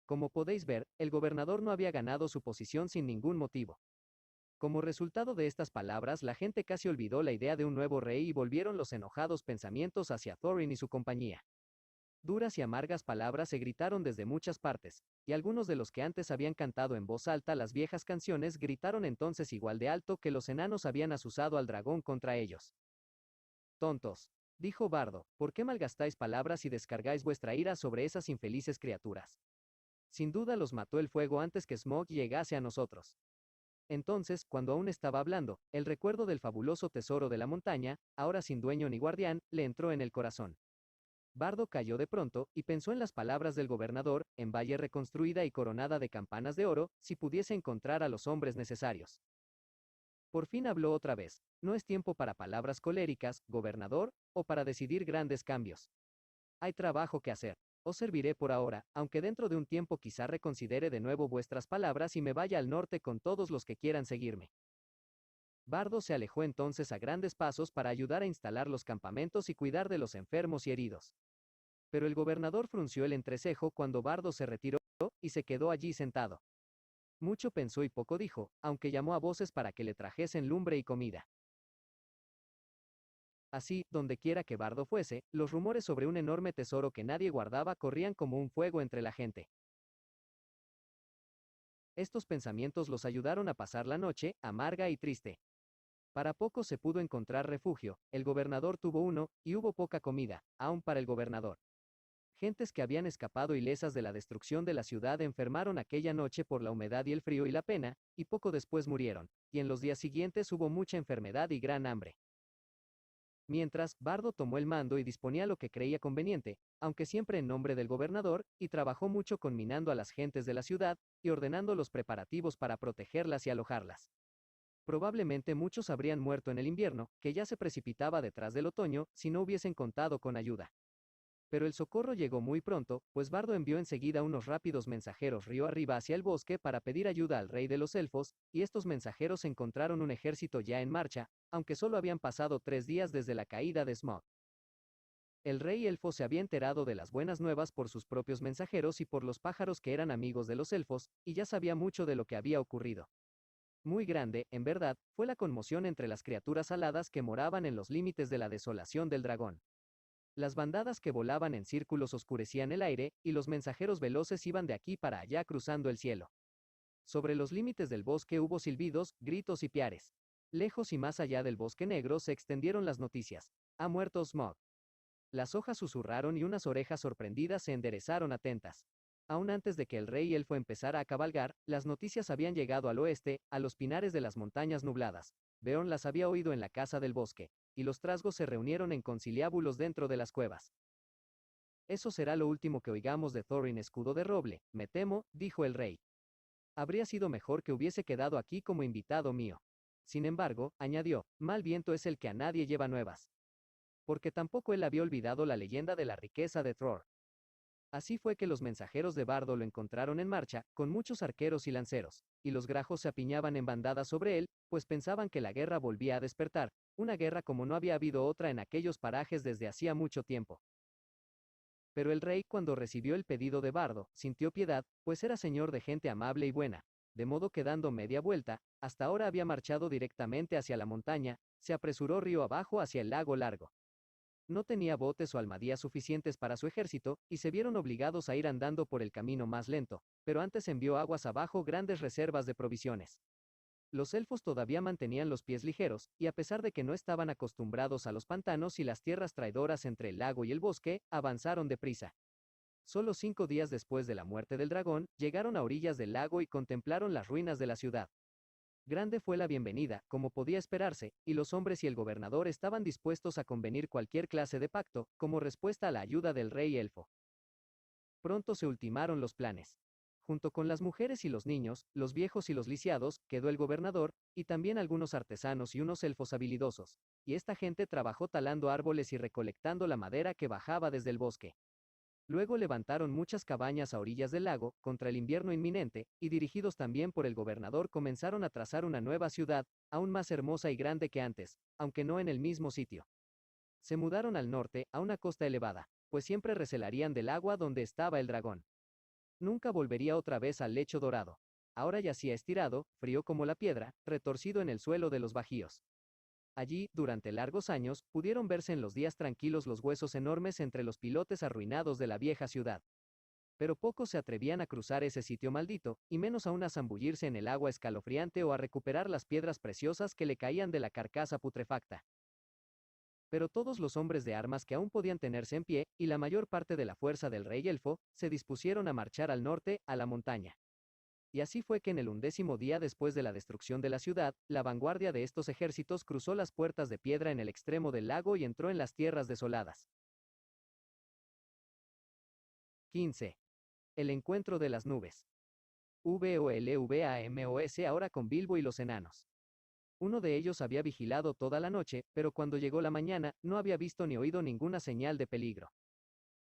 Como podéis ver, el gobernador no había ganado su posición sin ningún motivo. Como resultado de estas palabras, la gente casi olvidó la idea de un nuevo rey y volvieron los enojados pensamientos hacia Thorin y su compañía. Duras y amargas palabras se gritaron desde muchas partes, y algunos de los que antes habían cantado en voz alta las viejas canciones gritaron entonces igual de alto que los enanos habían azuzado al dragón contra ellos. Tontos, dijo Bardo, ¿por qué malgastáis palabras y descargáis vuestra ira sobre esas infelices criaturas? Sin duda los mató el fuego antes que Smaug llegase a nosotros. Entonces, cuando aún estaba hablando, el recuerdo del fabuloso tesoro de la montaña, ahora sin dueño ni guardián, le entró en el corazón. Bardo cayó de pronto, y pensó en las palabras del gobernador, en valle reconstruida y coronada de campanas de oro, si pudiese encontrar a los hombres necesarios. Por fin habló otra vez, no es tiempo para palabras coléricas, gobernador, o para decidir grandes cambios. Hay trabajo que hacer. Os serviré por ahora, aunque dentro de un tiempo quizá reconsidere de nuevo vuestras palabras y me vaya al norte con todos los que quieran seguirme. Bardo se alejó entonces a grandes pasos para ayudar a instalar los campamentos y cuidar de los enfermos y heridos. Pero el gobernador frunció el entrecejo cuando Bardo se retiró, y se quedó allí sentado. Mucho pensó y poco dijo, aunque llamó a voces para que le trajesen lumbre y comida. Así, dondequiera que Bardo fuese, los rumores sobre un enorme tesoro que nadie guardaba corrían como un fuego entre la gente. Estos pensamientos los ayudaron a pasar la noche, amarga y triste. Para poco se pudo encontrar refugio, el gobernador tuvo uno, y hubo poca comida, aun para el gobernador. Gentes que habían escapado ilesas de la destrucción de la ciudad enfermaron aquella noche por la humedad y el frío y la pena, y poco después murieron, y en los días siguientes hubo mucha enfermedad y gran hambre. Mientras, Bardo tomó el mando y disponía lo que creía conveniente, aunque siempre en nombre del gobernador, y trabajó mucho conminando a las gentes de la ciudad, y ordenando los preparativos para protegerlas y alojarlas. Probablemente muchos habrían muerto en el invierno, que ya se precipitaba detrás del otoño, si no hubiesen contado con ayuda. Pero el socorro llegó muy pronto, pues Bardo envió enseguida unos rápidos mensajeros río arriba hacia el bosque para pedir ayuda al rey de los elfos, y estos mensajeros encontraron un ejército ya en marcha, aunque solo habían pasado 3 días desde la caída de Smaug. El rey elfo se había enterado de las buenas nuevas por sus propios mensajeros y por los pájaros que eran amigos de los elfos, y ya sabía mucho de lo que había ocurrido. Muy grande, en verdad, fue la conmoción entre las criaturas aladas que moraban en los límites de la desolación del dragón. Las bandadas que volaban en círculos oscurecían el aire, y los mensajeros veloces iban de aquí para allá cruzando el cielo. Sobre los límites del bosque hubo silbidos, gritos y piares. Lejos y más allá del bosque negro se extendieron las noticias. Ha muerto Smaug. Las hojas susurraron y unas orejas sorprendidas se enderezaron atentas. Aún antes de que el rey elfo empezara a cabalgar, las noticias habían llegado al oeste, a los pinares de las montañas nubladas. Beorn las había oído en la casa del bosque, y los trasgos se reunieron en conciliábulos dentro de las cuevas. Eso será lo último que oigamos de Thorin Escudo de Roble, me temo, dijo el rey. Habría sido mejor que hubiese quedado aquí como invitado mío. Sin embargo, añadió, mal viento es el que a nadie lleva nuevas. Porque tampoco él había olvidado la leyenda de la riqueza de Thror. Así fue que los mensajeros de Bardo lo encontraron en marcha, con muchos arqueros y lanceros, y los grajos se apiñaban en bandadas sobre él, pues pensaban que la guerra volvía a despertar, una guerra como no había habido otra en aquellos parajes desde hacía mucho tiempo. Pero el rey, cuando recibió el pedido de Bardo, sintió piedad, pues era señor de gente amable y buena, de modo que dando media vuelta, hasta ahora había marchado directamente hacia la montaña, se apresuró río abajo hacia el lago largo. No tenía botes o almadías suficientes para su ejército, y se vieron obligados a ir andando por el camino más lento, pero antes envió aguas abajo grandes reservas de provisiones. Los elfos todavía mantenían los pies ligeros, y a pesar de que no estaban acostumbrados a los pantanos y las tierras traidoras entre el lago y el bosque, avanzaron deprisa. Solo 5 días después de la muerte del dragón, llegaron a orillas del lago y contemplaron las ruinas de la ciudad. Grande fue la bienvenida, como podía esperarse, y los hombres y el gobernador estaban dispuestos a convenir cualquier clase de pacto, como respuesta a la ayuda del rey elfo. Pronto se ultimaron los planes. Junto con las mujeres y los niños, los viejos y los lisiados, quedó el gobernador, y también algunos artesanos y unos elfos habilidosos, y esta gente trabajó talando árboles y recolectando la madera que bajaba desde el bosque. Luego levantaron muchas cabañas a orillas del lago, contra el invierno inminente, y dirigidos también por el gobernador comenzaron a trazar una nueva ciudad, aún más hermosa y grande que antes, aunque no en el mismo sitio. Se mudaron al norte, a una costa elevada, pues siempre recelarían del agua donde estaba el dragón. Nunca volvería otra vez al lecho dorado. Ahora yacía estirado, frío como la piedra, retorcido en el suelo de los bajíos. Allí, durante largos años, pudieron verse en los días tranquilos los huesos enormes entre los pilotes arruinados de la vieja ciudad. Pero pocos se atrevían a cruzar ese sitio maldito, y menos aún a zambullirse en el agua escalofriante o a recuperar las piedras preciosas que le caían de la carcasa putrefacta. Pero todos los hombres de armas que aún podían tenerse en pie, y la mayor parte de la fuerza del rey elfo, se dispusieron a marchar al norte, a la montaña. Y así fue que en el 11º día después de la destrucción de la ciudad, la vanguardia de estos ejércitos cruzó las puertas de piedra en el extremo del lago y entró en las tierras desoladas. 15. El encuentro de las nubes. VOLVAMOS ahora con Bilbo y los enanos. Uno de ellos había vigilado toda la noche, pero cuando llegó la mañana, no había visto ni oído ninguna señal de peligro.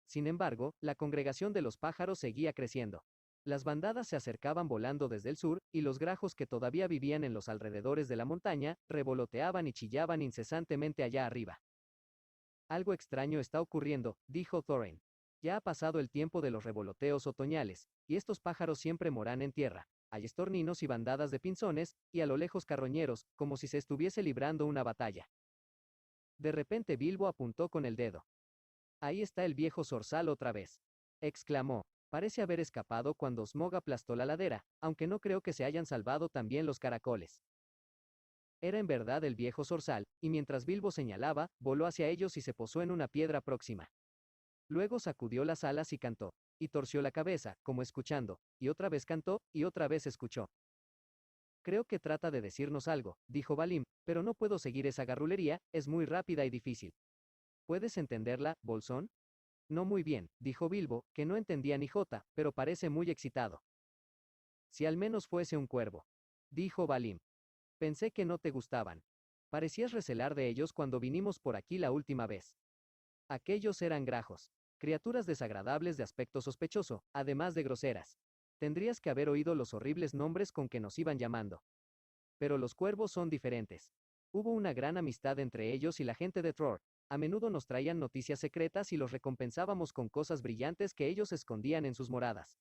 Sin embargo, la congregación de los pájaros seguía creciendo. Las bandadas se acercaban volando desde el sur, y los grajos que todavía vivían en los alrededores de la montaña, revoloteaban y chillaban incesantemente allá arriba. Algo extraño está ocurriendo, dijo Thorin. Ya ha pasado el tiempo de los revoloteos otoñales, y estos pájaros siempre moran en tierra. Hay estorninos y bandadas de pinzones, y a lo lejos carroñeros, como si se estuviese librando una batalla. De repente Bilbo apuntó con el dedo. Ahí está el viejo zorzal otra vez. Exclamó. Parece haber escapado cuando Smaug aplastó la ladera, aunque no creo que se hayan salvado también los caracoles. Era en verdad el viejo zorzal, y mientras Bilbo señalaba, voló hacia ellos y se posó en una piedra próxima. Luego sacudió las alas y cantó, y torció la cabeza, como escuchando, y otra vez cantó, y otra vez escuchó. Creo que trata de decirnos algo, dijo Balim, pero no puedo seguir esa garrulería, es muy rápida y difícil. ¿Puedes entenderla, Bolsón? No muy bien, dijo Bilbo, que no entendía ni jota, pero parece muy excitado. Si al menos fuese un cuervo. Dijo Balim. Pensé que no te gustaban. Parecías recelar de ellos cuando vinimos por aquí la última vez. Aquellos eran grajos. Criaturas desagradables de aspecto sospechoso, además de groseras. Tendrías que haber oído los horribles nombres con que nos iban llamando. Pero los cuervos son diferentes. Hubo una gran amistad entre ellos y la gente de Tror. A menudo nos traían noticias secretas y los recompensábamos con cosas brillantes que ellos escondían en sus moradas.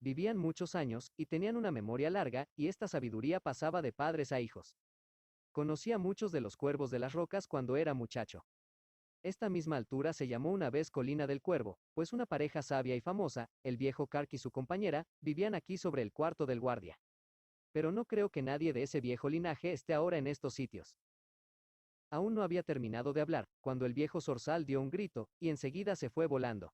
Vivían muchos años, y tenían una memoria larga, y esta sabiduría pasaba de padres a hijos. Conocí a muchos de los cuervos de las rocas cuando era muchacho. Esta misma altura se llamó una vez Colina del Cuervo, pues una pareja sabia y famosa, el viejo Kark y su compañera, vivían aquí sobre el cuarto del guardia. Pero no creo que nadie de ese viejo linaje esté ahora en estos sitios. Aún no había terminado de hablar, cuando el viejo zorzal dio un grito, y enseguida se fue volando.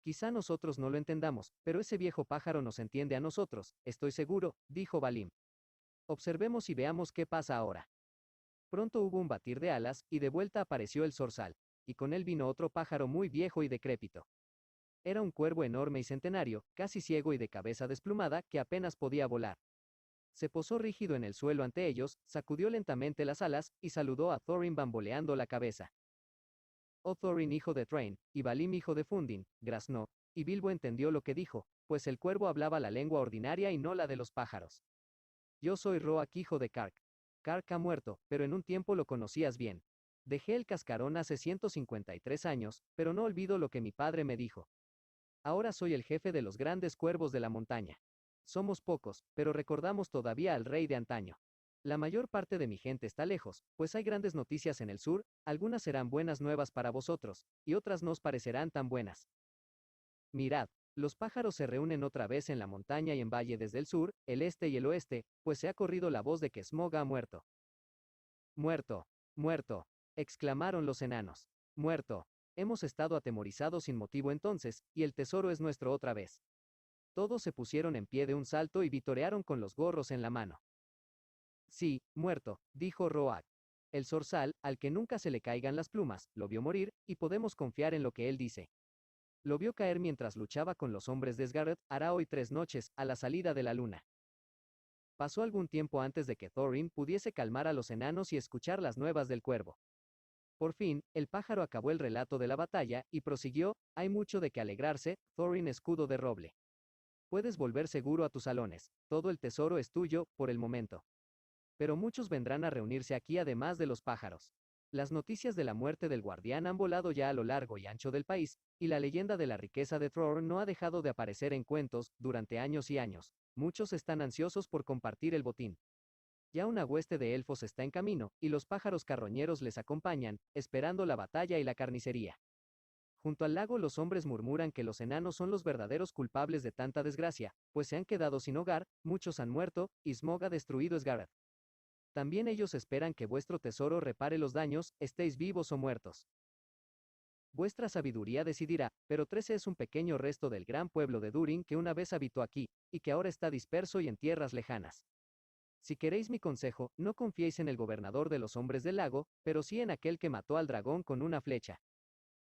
Quizá nosotros no lo entendamos, pero ese viejo pájaro nos entiende a nosotros, estoy seguro, dijo Balim. Observemos y veamos qué pasa ahora. Pronto hubo un batir de alas, y de vuelta apareció el zorzal, y con él vino otro pájaro muy viejo y decrépito. Era un cuervo enorme y centenario, casi ciego y de cabeza desplumada, que apenas podía volar. Se posó rígido en el suelo ante ellos, sacudió lentamente las alas, y saludó a Thorin bamboleando la cabeza. Oh Thorin hijo de Thrain, y Balim hijo de Fundin, graznó, y Bilbo entendió lo que dijo, pues el cuervo hablaba la lengua ordinaria y no la de los pájaros. Yo soy Roak hijo de Kark. Kark ha muerto, pero en un tiempo lo conocías bien. Dejé el cascarón hace 153 años, pero no olvido lo que mi padre me dijo. Ahora soy el jefe de los grandes cuervos de la montaña. Somos pocos, pero recordamos todavía al rey de antaño. La mayor parte de mi gente está lejos, pues hay grandes noticias en el sur, algunas serán buenas nuevas para vosotros, y otras no os parecerán tan buenas. Mirad, los pájaros se reúnen otra vez en la montaña y en valle desde el sur, el este y el oeste, pues se ha corrido la voz de que Smaug ha muerto. Muerto, muerto, exclamaron los enanos. Muerto. Hemos estado atemorizados sin motivo entonces, y el tesoro es nuestro otra vez. Todos se pusieron en pie de un salto y vitorearon con los gorros en la mano. Sí, muerto, dijo Roak. El zorzal, al que nunca se le caigan las plumas, lo vio morir, y podemos confiar en lo que él dice. Lo vio caer mientras luchaba con los hombres de Sgarret, hará hoy 3 noches, a la salida de la luna. Pasó algún tiempo antes de que Thorin pudiese calmar a los enanos y escuchar las nuevas del cuervo. Por fin, el pájaro acabó el relato de la batalla, y prosiguió, hay mucho de que alegrarse, Thorin escudo de roble. Puedes volver seguro a tus salones, todo el tesoro es tuyo, por el momento. Pero muchos vendrán a reunirse aquí además de los pájaros. Las noticias de la muerte del guardián han volado ya a lo largo y ancho del país, y la leyenda de la riqueza de Thror no ha dejado de aparecer en cuentos durante años y años. Muchos están ansiosos por compartir el botín. Ya una hueste de elfos está en camino, y los pájaros carroñeros les acompañan, esperando la batalla y la carnicería. Junto al lago los hombres murmuran que los enanos son los verdaderos culpables de tanta desgracia, pues se han quedado sin hogar, muchos han muerto, y Smog ha destruido Sgareth. También ellos esperan que vuestro tesoro repare los daños, estéis vivos o muertos. Vuestra sabiduría decidirá, pero 13 es un pequeño resto del gran pueblo de Durin que una vez habitó aquí, y que ahora está disperso y en tierras lejanas. Si queréis mi consejo, no confiéis en el gobernador de los hombres del lago, pero sí en aquel que mató al dragón con una flecha.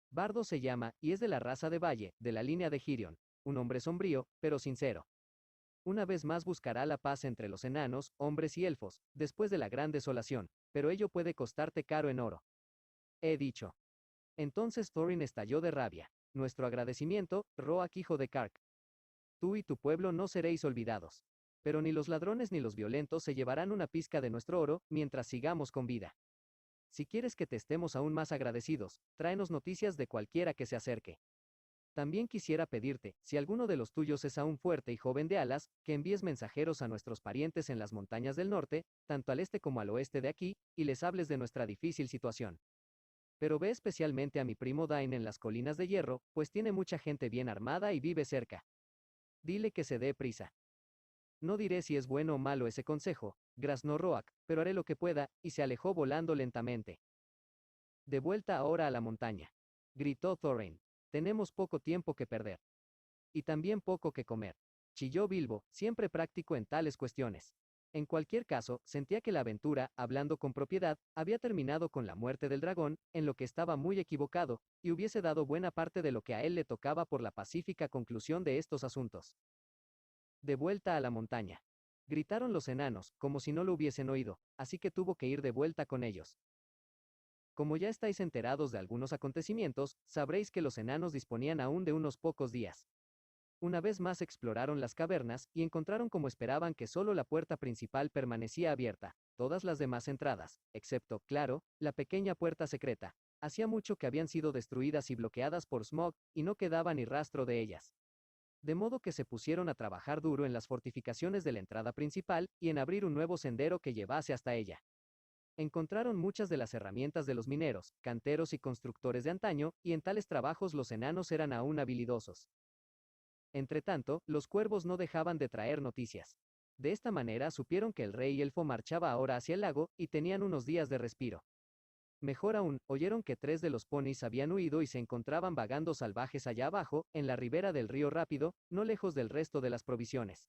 Bardo se llama, y es de la raza de Valle, de la línea de Girion, un hombre sombrío, pero sincero. Una vez más buscará la paz entre los enanos, hombres y elfos, después de la gran desolación, pero ello puede costarte caro en oro. He dicho. Entonces Thorin estalló de rabia. Nuestro agradecimiento, Roak hijo de Kark. Tú y tu pueblo no seréis olvidados. Pero ni los ladrones ni los violentos se llevarán una pizca de nuestro oro, mientras sigamos con vida. Si quieres que te estemos aún más agradecidos, tráenos noticias de cualquiera que se acerque. También quisiera pedirte, si alguno de los tuyos es aún fuerte y joven de alas, que envíes mensajeros a nuestros parientes en las montañas del norte, tanto al este como al oeste de aquí, y les hables de nuestra difícil situación. Pero ve especialmente a mi primo Dain en las colinas de hierro, pues tiene mucha gente bien armada y vive cerca. Dile que se dé prisa. No diré si es bueno o malo ese consejo, graznó Roak, pero haré lo que pueda, y se alejó volando lentamente. De vuelta ahora a la montaña. Gritó Thorin. Tenemos poco tiempo que perder. Y también poco que comer. Chilló Bilbo, siempre práctico en tales cuestiones. En cualquier caso, sentía que la aventura, hablando con propiedad, había terminado con la muerte del dragón, en lo que estaba muy equivocado, y hubiese dado buena parte de lo que a él le tocaba por la pacífica conclusión de estos asuntos. De vuelta a la montaña. Gritaron los enanos, como si no lo hubiesen oído, así que tuvo que ir de vuelta con ellos. Como ya estáis enterados de algunos acontecimientos, sabréis que los enanos disponían aún de unos pocos días. Una vez más exploraron las cavernas, y encontraron como esperaban que solo la puerta principal permanecía abierta, todas las demás entradas, excepto, claro, la pequeña puerta secreta. Hacía mucho que habían sido destruidas y bloqueadas por Smog, y no quedaba ni rastro de ellas. De modo que se pusieron a trabajar duro en las fortificaciones de la entrada principal, y en abrir un nuevo sendero que llevase hasta ella. Encontraron muchas de las herramientas de los mineros, canteros y constructores de antaño, y en tales trabajos los enanos eran aún habilidosos. Entretanto, los cuervos no dejaban de traer noticias. De esta manera supieron que el rey elfo marchaba ahora hacia el lago, y tenían unos días de respiro. Mejor aún, oyeron que 3 de los ponis habían huido y se encontraban vagando salvajes allá abajo, en la ribera del río Rápido, no lejos del resto de las provisiones.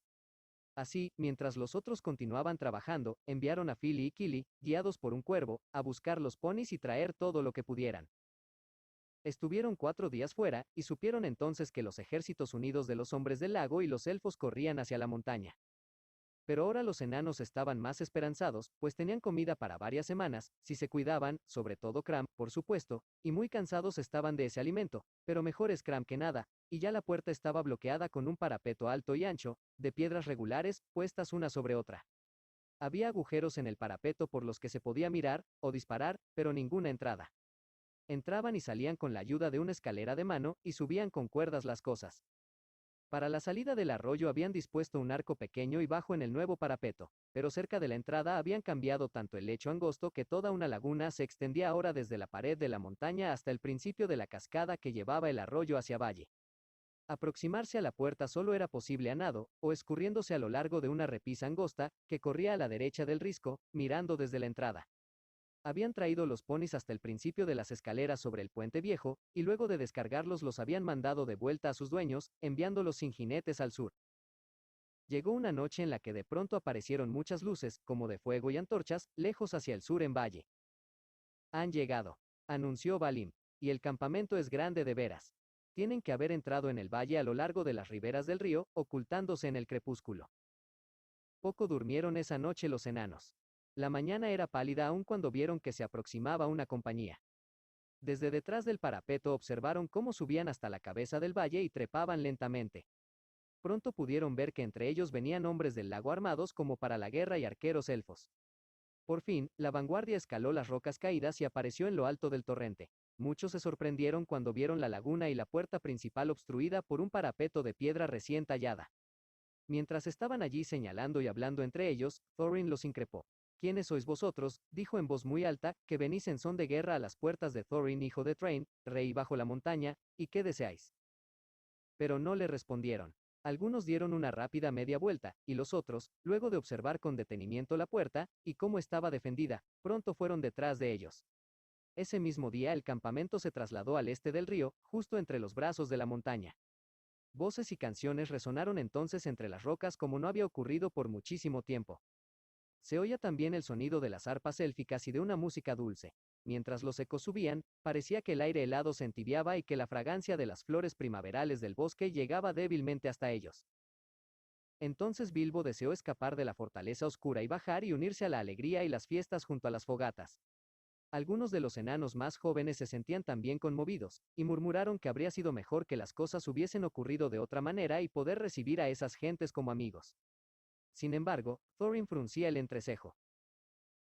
Así, mientras los otros continuaban trabajando, enviaron a Fili y Kili, guiados por un cuervo, a buscar los ponis y traer todo lo que pudieran. Estuvieron 4 días fuera, y supieron entonces que los ejércitos unidos de los hombres del lago y los elfos corrían hacia la montaña. Pero ahora los enanos estaban más esperanzados, pues tenían comida para varias semanas, si se cuidaban, sobre todo Cram, por supuesto, y muy cansados estaban de ese alimento, pero mejor es Cram que nada, y ya la puerta estaba bloqueada con un parapeto alto y ancho, de piedras regulares, puestas una sobre otra. Había agujeros en el parapeto por los que se podía mirar, o disparar, pero ninguna entrada. Entraban y salían con la ayuda de una escalera de mano, y subían con cuerdas las cosas. Para la salida del arroyo habían dispuesto un arco pequeño y bajo en el nuevo parapeto, pero cerca de la entrada habían cambiado tanto el lecho angosto que toda una laguna se extendía ahora desde la pared de la montaña hasta el principio de la cascada que llevaba el arroyo hacia valle. Aproximarse a la puerta solo era posible a nado, o escurriéndose a lo largo de una repisa angosta, que corría a la derecha del risco, mirando desde la entrada. Habían traído los ponis hasta el principio de las escaleras sobre el puente viejo, y luego de descargarlos los habían mandado de vuelta a sus dueños, enviándolos sin jinetes al sur. Llegó una noche en la que de pronto aparecieron muchas luces, como de fuego y antorchas, lejos hacia el sur en valle. Han llegado, anunció Balim, y el campamento es grande de veras. Tienen que haber entrado en el valle a lo largo de las riberas del río, ocultándose en el crepúsculo. Poco durmieron esa noche los enanos. La mañana era pálida aun cuando vieron que se aproximaba una compañía. Desde detrás del parapeto observaron cómo subían hasta la cabeza del valle y trepaban lentamente. Pronto pudieron ver que entre ellos venían hombres del lago armados como para la guerra y arqueros elfos. Por fin, la vanguardia escaló las rocas caídas y apareció en lo alto del torrente. Muchos se sorprendieron cuando vieron la laguna y la puerta principal obstruida por un parapeto de piedra recién tallada. Mientras estaban allí señalando y hablando entre ellos, Thorin los increpó. ¿Quiénes sois vosotros? Dijo en voz muy alta, que venís en son de guerra a las puertas de Thorin, hijo de Thrain, rey bajo la montaña, ¿y qué deseáis? Pero no le respondieron. Algunos dieron una rápida media vuelta, y los otros, luego de observar con detenimiento la puerta, y cómo estaba defendida, pronto fueron detrás de ellos. Ese mismo día el campamento se trasladó al este del río, justo entre los brazos de la montaña. Voces y canciones resonaron entonces entre las rocas como no había ocurrido por muchísimo tiempo. Se oía también el sonido de las arpas élficas y de una música dulce. Mientras los ecos subían, parecía que el aire helado se entibiaba y que la fragancia de las flores primaverales del bosque llegaba débilmente hasta ellos. Entonces Bilbo deseó escapar de la fortaleza oscura y bajar y unirse a la alegría y las fiestas junto a las fogatas. Algunos de los enanos más jóvenes se sentían también conmovidos, y murmuraron que habría sido mejor que las cosas hubiesen ocurrido de otra manera y poder recibir a esas gentes como amigos. Sin embargo, Thorin fruncía el entrecejo.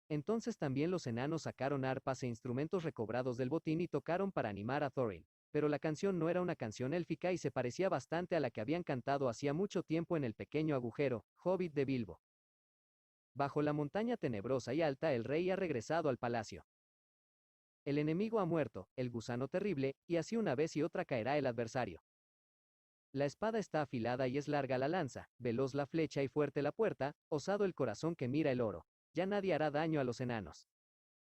Entonces también los enanos sacaron arpas e instrumentos recobrados del botín y tocaron para animar a Thorin. Pero la canción no era una canción élfica y se parecía bastante a la que habían cantado hacía mucho tiempo en el pequeño agujero, Hobbit de Bilbo. Bajo la montaña tenebrosa y alta el rey ha regresado al palacio. El enemigo ha muerto, el gusano terrible, y así una vez y otra caerá el adversario. La espada está afilada y es larga la lanza, veloz la flecha y fuerte la puerta, osado el corazón que mira el oro. Ya nadie hará daño a los enanos.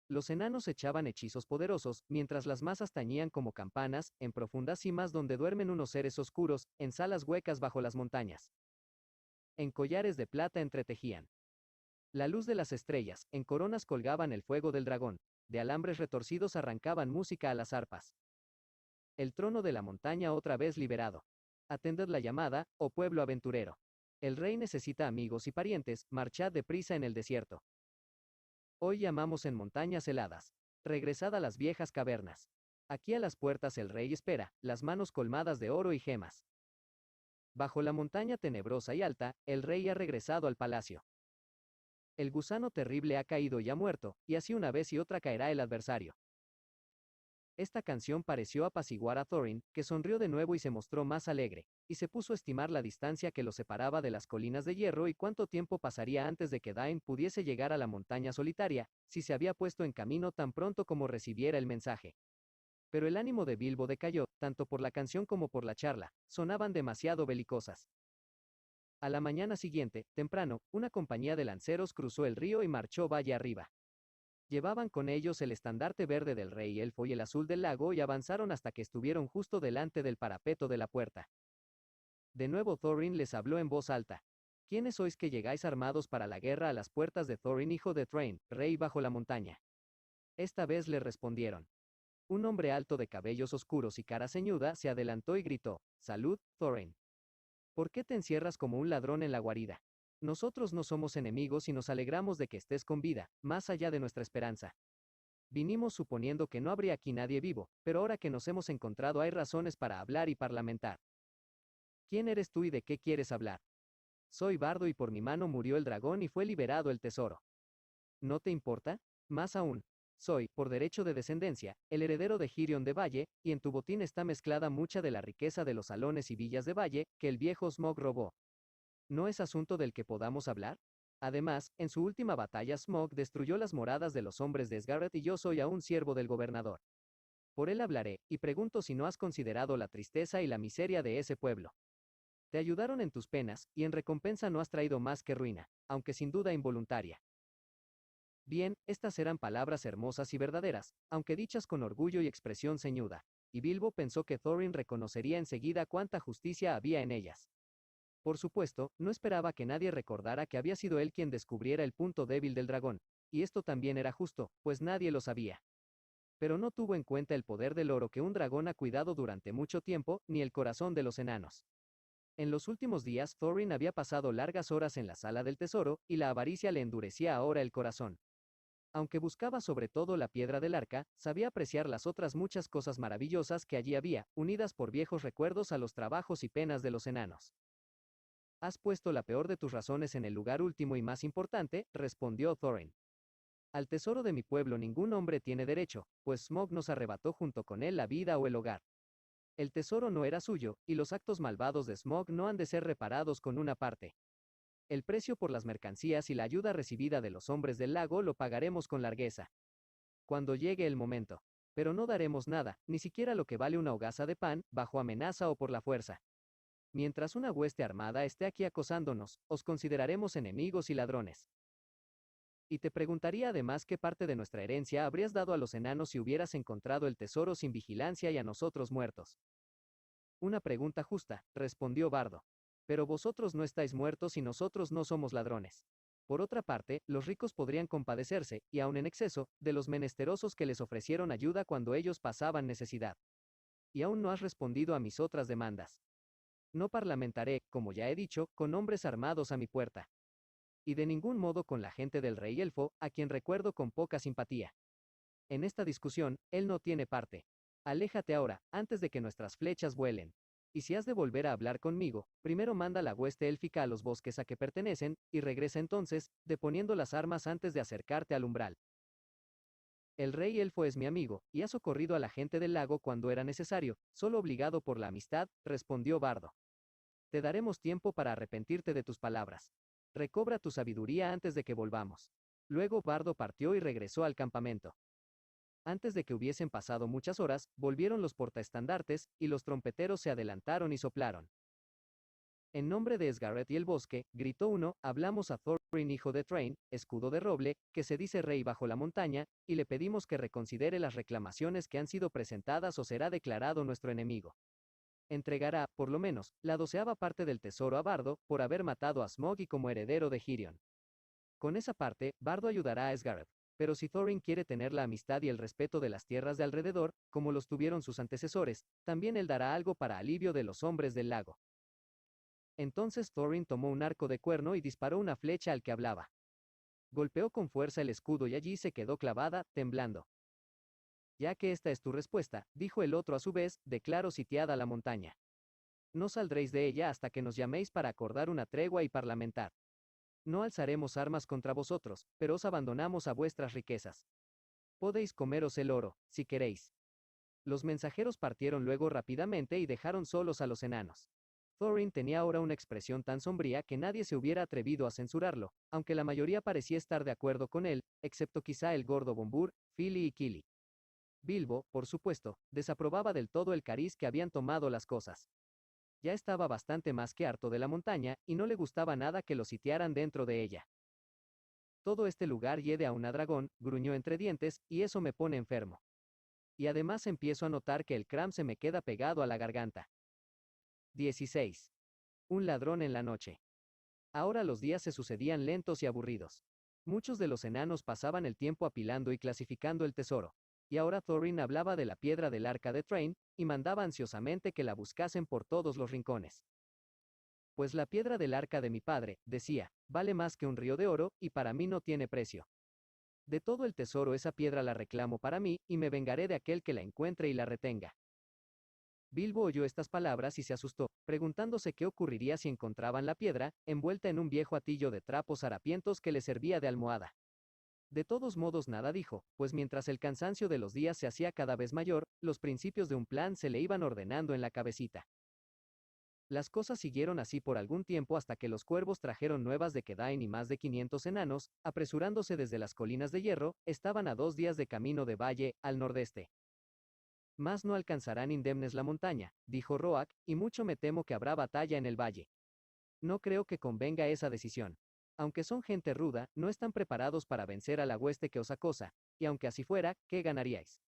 Los enanos echaban hechizos poderosos, mientras las masas tañían como campanas, en profundas cimas donde duermen unos seres oscuros, en salas huecas bajo las montañas. En collares de plata entretejían la luz de las estrellas, en coronas colgaban el fuego del dragón, de alambres retorcidos arrancaban música a las arpas. El trono de la montaña otra vez liberado. Atended la llamada, oh pueblo aventurero. El rey necesita amigos y parientes, marchad deprisa en el desierto. Hoy llamamos en montañas heladas. Regresad a las viejas cavernas. Aquí a las puertas el rey espera, las manos colmadas de oro y gemas. Bajo la montaña tenebrosa y alta, el rey ha regresado al palacio. El gusano terrible ha caído y ha muerto, y así una vez y otra caerá el adversario. Esta canción pareció apaciguar a Thorin, que sonrió de nuevo y se mostró más alegre, y se puso a estimar la distancia que lo separaba de las colinas de hierro y cuánto tiempo pasaría antes de que Dain pudiese llegar a la montaña solitaria, si se había puesto en camino tan pronto como recibiera el mensaje. Pero el ánimo de Bilbo decayó, tanto por la canción como por la charla, sonaban demasiado belicosas. A la mañana siguiente, temprano, una compañía de lanceros cruzó el río y marchó valle arriba. Llevaban con ellos el estandarte verde del rey elfo y el azul del lago y avanzaron hasta que estuvieron justo delante del parapeto de la puerta. De nuevo Thorin les habló en voz alta. ¿Quiénes sois que llegáis armados para la guerra a las puertas de Thorin, hijo de Thrain, rey bajo la montaña? Esta vez le respondieron. Un hombre alto de cabellos oscuros y cara ceñuda se adelantó y gritó, «Salud, Thorin. ¿Por qué te encierras como un ladrón en la guarida? Nosotros no somos enemigos y nos alegramos de que estés con vida, más allá de nuestra esperanza. Vinimos suponiendo que no habría aquí nadie vivo, pero ahora que nos hemos encontrado hay razones para hablar y parlamentar. ¿Quién eres tú y de qué quieres hablar? Soy Bardo y por mi mano murió el dragón y fue liberado el tesoro. ¿No te importa? Más aún, soy, por derecho de descendencia, el heredero de Girion de Valle, y en tu botín está mezclada mucha de la riqueza de los salones y villas de Valle, que el viejo Smaug robó. ¿No es asunto del que podamos hablar? Además, en su última batalla Smaug destruyó las moradas de los hombres de Sgarret y yo soy aún siervo del gobernador. Por él hablaré, y pregunto si no has considerado la tristeza y la miseria de ese pueblo. Te ayudaron en tus penas, y en recompensa no has traído más que ruina, aunque sin duda involuntaria. Bien, estas eran palabras hermosas y verdaderas, aunque dichas con orgullo y expresión ceñuda, y Bilbo pensó que Thorin reconocería enseguida cuánta justicia había en ellas. Por supuesto, no esperaba que nadie recordara que había sido él quien descubriera el punto débil del dragón, y esto también era justo, pues nadie lo sabía. Pero no tuvo en cuenta el poder del oro que un dragón ha cuidado durante mucho tiempo, ni el corazón de los enanos. En los últimos días Thorin había pasado largas horas en la sala del tesoro, y la avaricia le endurecía ahora el corazón. Aunque buscaba sobre todo la piedra del arca, sabía apreciar las otras muchas cosas maravillosas que allí había, unidas por viejos recuerdos a los trabajos y penas de los enanos. Has puesto la peor de tus razones en el lugar último y más importante, respondió Thorin. Al tesoro de mi pueblo ningún hombre tiene derecho, pues Smaug nos arrebató junto con él la vida o el hogar. El tesoro no era suyo, y los actos malvados de Smaug no han de ser reparados con una parte. El precio por las mercancías y la ayuda recibida de los hombres del lago lo pagaremos con largueza. Cuando llegue el momento. Pero no daremos nada, ni siquiera lo que vale una hogaza de pan, bajo amenaza o por la fuerza. Mientras una hueste armada esté aquí acosándonos, os consideraremos enemigos y ladrones. Y te preguntaría además qué parte de nuestra herencia habrías dado a los enanos si hubieras encontrado el tesoro sin vigilancia y a nosotros muertos. Una pregunta justa, respondió Bardo. Pero vosotros no estáis muertos y nosotros no somos ladrones. Por otra parte, los ricos podrían compadecerse, y aun en exceso, de los menesterosos que les ofrecieron ayuda cuando ellos pasaban necesidad. Y aún no has respondido a mis otras demandas. No parlamentaré, como ya he dicho, con hombres armados a mi puerta. Y de ningún modo con la gente del rey elfo, a quien recuerdo con poca simpatía. En esta discusión, él no tiene parte. Aléjate ahora, antes de que nuestras flechas vuelen. Y si has de volver a hablar conmigo, primero manda la hueste élfica a los bosques a que pertenecen, y regresa entonces, deponiendo las armas antes de acercarte al umbral. El rey elfo es mi amigo, y ha socorrido a la gente del lago cuando era necesario, solo obligado por la amistad, respondió Bardo. Te daremos tiempo para arrepentirte de tus palabras. Recobra tu sabiduría antes de que volvamos. Luego Bardo partió y regresó al campamento. Antes de que hubiesen pasado muchas horas, volvieron los portaestandartes, y los trompeteros se adelantaron y soplaron. En nombre de Sgarret y el bosque, gritó uno, hablamos a Thorin hijo de Thrain, escudo de roble, que se dice rey bajo la montaña, y le pedimos que reconsidere las reclamaciones que han sido presentadas o será declarado nuestro enemigo. Entregará, por lo menos, la 12ª parte del tesoro a Bardo, por haber matado a Smaug y como heredero de Hirion. Con esa parte, Bardo ayudará a Sgarret. Pero si Thorin quiere tener la amistad y el respeto de las tierras de alrededor, como los tuvieron sus antecesores, también él dará algo para alivio de los hombres del lago. Entonces Thorin tomó un arco de cuerno y disparó una flecha al que hablaba. Golpeó con fuerza el escudo y allí se quedó clavada, temblando. Ya que esta es tu respuesta, dijo el otro a su vez, declaro sitiada la montaña. No saldréis de ella hasta que nos llaméis para acordar una tregua y parlamentar. No alzaremos armas contra vosotros, pero os abandonamos a vuestras riquezas. Podéis comeros el oro, si queréis. Los mensajeros partieron luego rápidamente y dejaron solos a los enanos. Thorin tenía ahora una expresión tan sombría que nadie se hubiera atrevido a censurarlo, aunque la mayoría parecía estar de acuerdo con él, excepto quizá el gordo Bombur, Fili y Kili. Bilbo, por supuesto, desaprobaba del todo el cariz que habían tomado las cosas. Ya estaba bastante más que harto de la montaña, y no le gustaba nada que lo sitiaran dentro de ella. Todo este lugar hiede a una dragón, gruñó entre dientes, y eso me pone enfermo. Y además empiezo a notar que el cram se me queda pegado a la garganta. 16. Un ladrón en la noche. Ahora los días se sucedían lentos y aburridos. Muchos de los enanos pasaban el tiempo apilando y clasificando el tesoro. Y ahora Thorin hablaba de la piedra del arca de Thrain, y mandaba ansiosamente que la buscasen por todos los rincones. Pues la piedra del arca de mi padre, decía, vale más que un río de oro, y para mí no tiene precio. De todo el tesoro esa piedra la reclamo para mí, y me vengaré de aquel que la encuentre y la retenga. Bilbo oyó estas palabras y se asustó, preguntándose qué ocurriría si encontraban la piedra, envuelta en un viejo atillo de trapos harapientos que le servía de almohada. De todos modos nada dijo, pues mientras el cansancio de los días se hacía cada vez mayor, los principios de un plan se le iban ordenando en la cabecita. Las cosas siguieron así por algún tiempo hasta que los cuervos trajeron nuevas de que Dain y más de 500 enanos, apresurándose desde las colinas de hierro, estaban a 2 días de camino de Valle, al nordeste. Mas no alcanzarán indemnes la montaña, dijo Roak, y mucho me temo que habrá batalla en el valle. No creo que convenga esa decisión. Aunque son gente ruda, no están preparados para vencer a la hueste que os acosa, y aunque así fuera, ¿qué ganaríais?